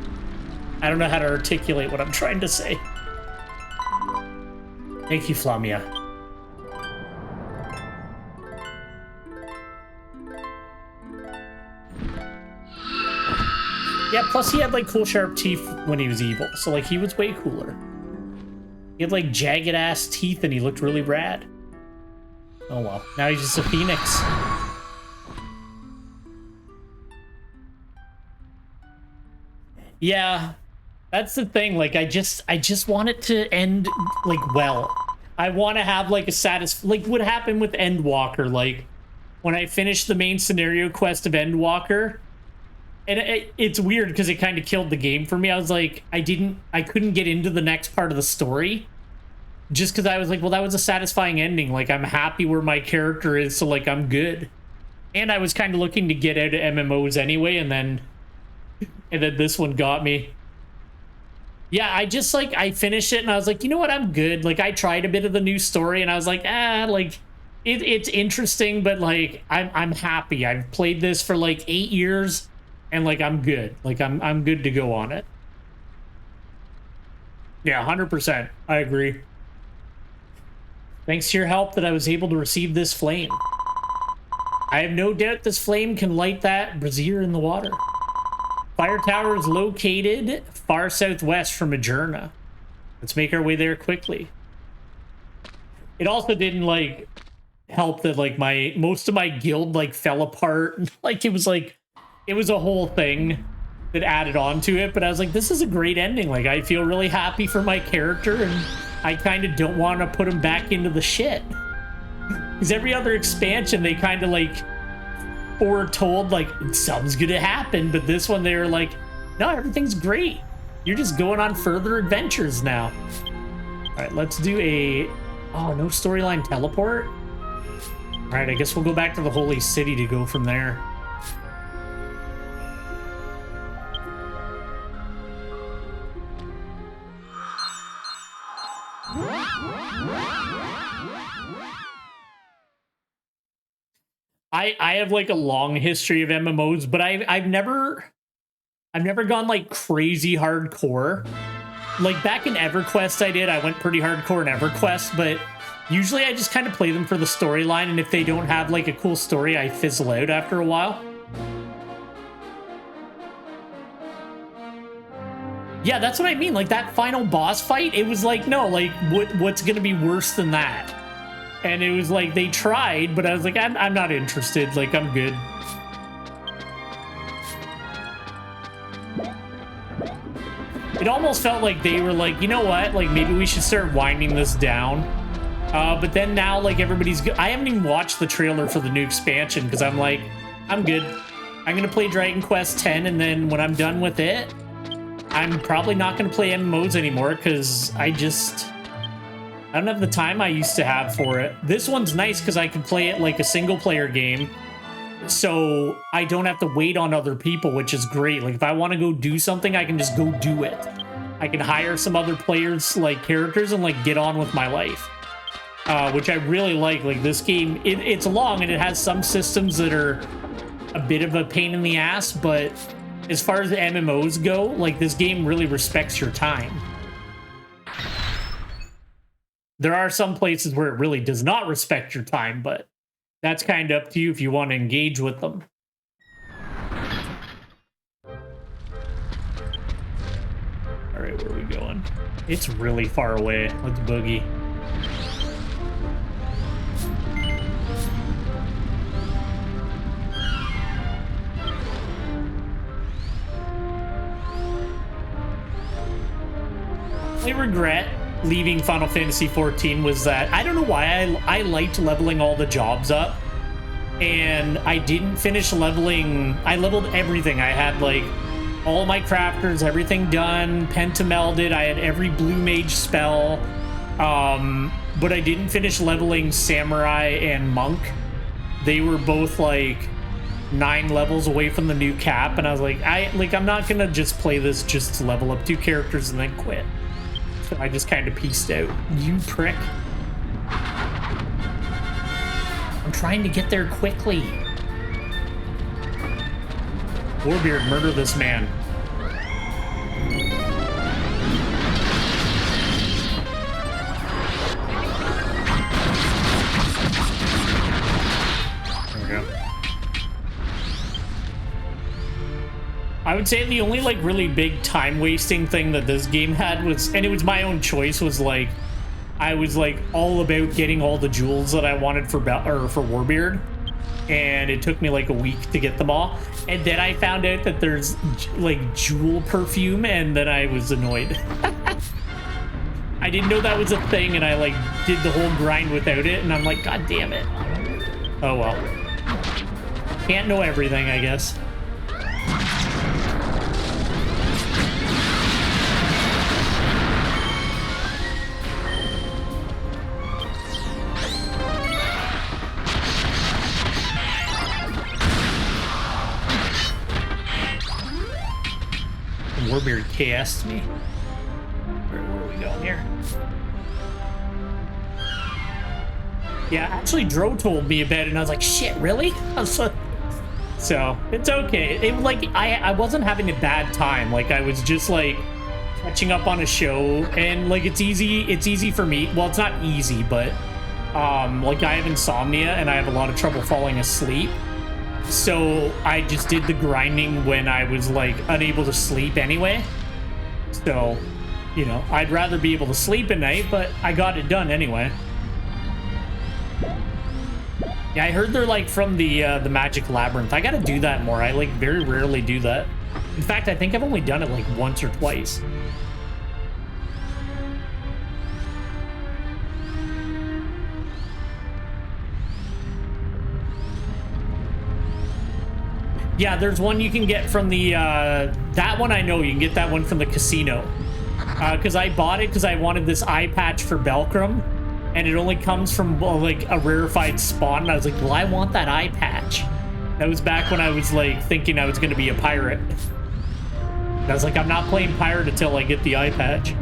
Speaker 1: I don't know how to articulate what I'm trying to say. Thank you, Flamia. Yeah, plus he had like cool sharp teeth when he was evil, so like he was way cooler. He had like jagged ass teeth and he looked really rad. Oh well, now he's just a phoenix. Yeah, that's the thing. Like I just want it to end like well. I want to have like a like what happened with Endwalker. Like when I finished the main scenario quest of Endwalker. And it's weird because it kind of killed the game for me. I was like, I couldn't get into the next part of the story just because I was like, well, that was a satisfying ending. Like, I'm happy where my character is, so like, I'm good. And I was kind of looking to get out of MMOs anyway, and then this one got me. Yeah, I finished it and I was like, you know what, I'm good. Like, I tried a bit of the new story and I was like, like, it's interesting, but like, I'm happy. I've played this for like 8 years. And like I'm good. Like I'm good to go on it. Yeah, 100%. I agree. Thanks to your help that I was able to receive this flame. I have no doubt this flame can light that brazier in the water. Fire tower is located far southwest from Adjourna. Let's make our way there quickly. It also didn't like help that like most of my guild like fell apart. Like it was a whole thing that added on to it, but I was like, this is a great ending. Like, I feel really happy for my character, and I kind of don't want to put him back into the shit. Because every other expansion, they kind of, like, foretold, like, something's gonna happen, but this one, they were like, no, everything's great. You're just going on further adventures now. All right, let's do no storyline teleport? All right, I guess we'll go back to the Holy City to go from there. I have like a long history of MMOs, but I've never gone like crazy hardcore. Like back in EverQuest I went pretty hardcore in EverQuest, but usually I just kind of play them for the storyline, and if they don't have like a cool story, I fizzle out after a while. Yeah, that's what I mean. Like that final boss fight, it was like, no, like what's gonna be worse than that? And it was like, they tried, but I was like, I'm not interested. Like, I'm good. It almost felt like they were like, you know what? Like, maybe we should start winding this down. But then now, like, everybody's... I haven't even watched the trailer for the new expansion because I'm like, I'm good. I'm going to play Dragon Quest X, and then when I'm done with it, I'm probably not going to play MMOs anymore because I don't have the time I used to have for it. This one's nice because I can play it like a single-player game, so I don't have to wait on other people, which is great. Like, if I want to go do something, I can just go do it. I can hire some other players, like, characters, and, like, get on with my life. Which I really like. Like, this game, it's long, and it has some systems that are a bit of a pain in the ass, but as far as the MMOs go, like, this game really respects your time. There are some places where it really does not respect your time, but that's kind of up to you if you want to engage with them. All right, where are we going? It's really far away. Let's boogie. I regret leaving Final Fantasy XIV was that I don't know why I liked leveling all the jobs up, and I didn't finish leveling. I leveled everything. I had like all my crafters, everything done, pentamelded. I had every blue mage spell, but I didn't finish leveling Samurai and Monk. They were both like 9 levels away from the new cap, and I was like, I'm not gonna just play this just to level up 2 characters and then quit. I just kind of pieced out. You prick. I'm trying to get there quickly. Warbeard, murder this man. would say the only like really big time wasting thing that this game had was, and it was my own choice, was like I was like all about getting all the jewels that I wanted for Warbeard, and it took me like a week to get them all, and then I found out that there's like jewel perfume, and then I was annoyed. I didn't know that was a thing, and I like did the whole grind without it, and I'm like, god damn it. Oh well. Can't know everything, I guess. Warbeard KS'd me. Where are we going here? Yeah, actually, Dro told me about it, and I was like, shit, really? So, it's okay. It, like, I wasn't having a bad time. Like, I was just, like, catching up on a show, and, like, it's easy for me. Well, it's not easy, but, like, I have insomnia, and I have a lot of trouble falling asleep. So, I just did the grinding when I was, like, unable to sleep anyway. So, you know, I'd rather be able to sleep at night, but I got it done anyway. Yeah, I heard they're like from the Magic Labyrinth. I gotta do that more. I like very rarely do that. In fact, I think I've only done it like once or twice. Yeah, there's one you can get from the, that one I know, you can get that one from the casino. Because I bought it because I wanted this eye patch for Belcrum. And it only comes from, well, like, a rarefied spawn. And I was like, well, I want that eye patch. That was back when I was, like, thinking I was going to be a pirate. And I was like, I'm not playing pirate until I get the eye patch.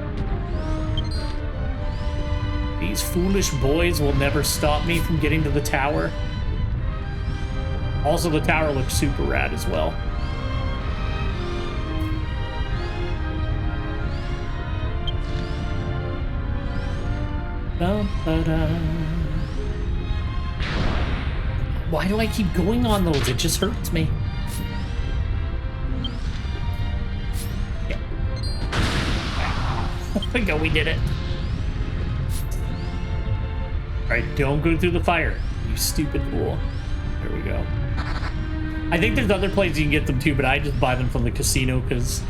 Speaker 1: These foolish boys will never stop me from getting to the tower. Also, the tower looks super rad as well. Why do I keep going on those? It just hurts me. Yeah. There we go, we did it. Alright, don't go through the fire, you stupid fool. There we go. I think there's other places you can get them too, but I just buy them from the casino because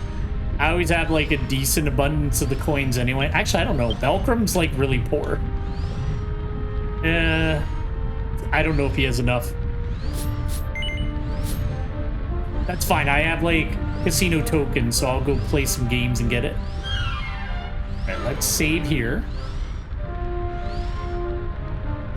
Speaker 1: I always have like a decent abundance of the coins anyway. Actually, I don't know. Belcrum's like really poor. I don't know if he has enough. That's fine. I have like casino tokens, so I'll go play some games and get it. All right, let's save here.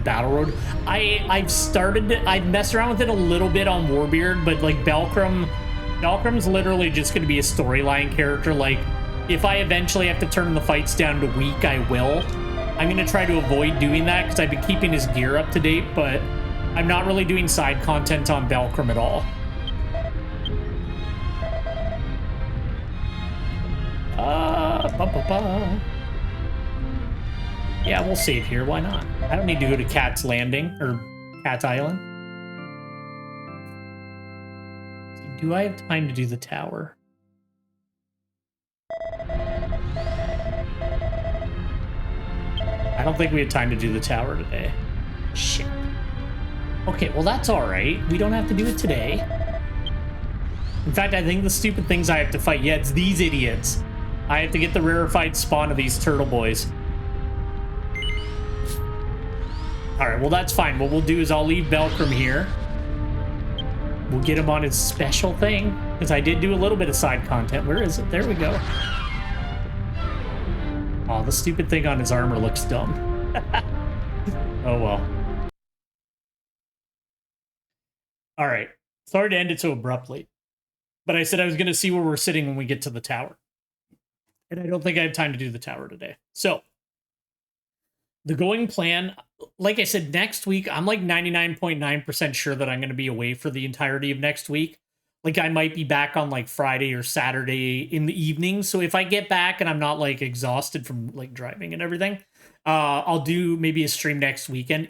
Speaker 1: Battle Road. I've messed around with it a little bit on Warbeard, but like Belcrum's literally just going to be a storyline character. Like, if I eventually have to turn the fights down to weak, I will. I'm going to try to avoid doing that because I've been keeping his gear up to date, but I'm not really doing side content on Belcrum at all. Yeah, we'll save here. Why not? I don't need to go to Cat's Landing or Cat's Island. Do I have time to do the tower? I don't think we have time to do the tower today. Shit. Okay, well that's all right. We don't have to do it today. In fact, I think the stupid things I have to fight, yeah, it's these idiots. I have to get the rarefied spawn of these turtle boys. All right, well that's fine. What we'll do is I'll leave Belcrum here. We'll get him on his special thing, because I did do a little bit of side content. Where is it? There we go. Oh, the stupid thing on his armor looks dumb. Oh, well. All right. Sorry to end it so abruptly, but I said I was going to see where we're sitting when we get to the tower. And I don't think I have time to do the tower today. So, the going plan, like I said, next week, I'm like 99.9% sure that I'm going to be away for the entirety of next week. Like, I might be back on, like, Friday or Saturday in the evening. So if I get back and I'm not, like, exhausted from, like, driving and everything, I'll do maybe a stream next weekend.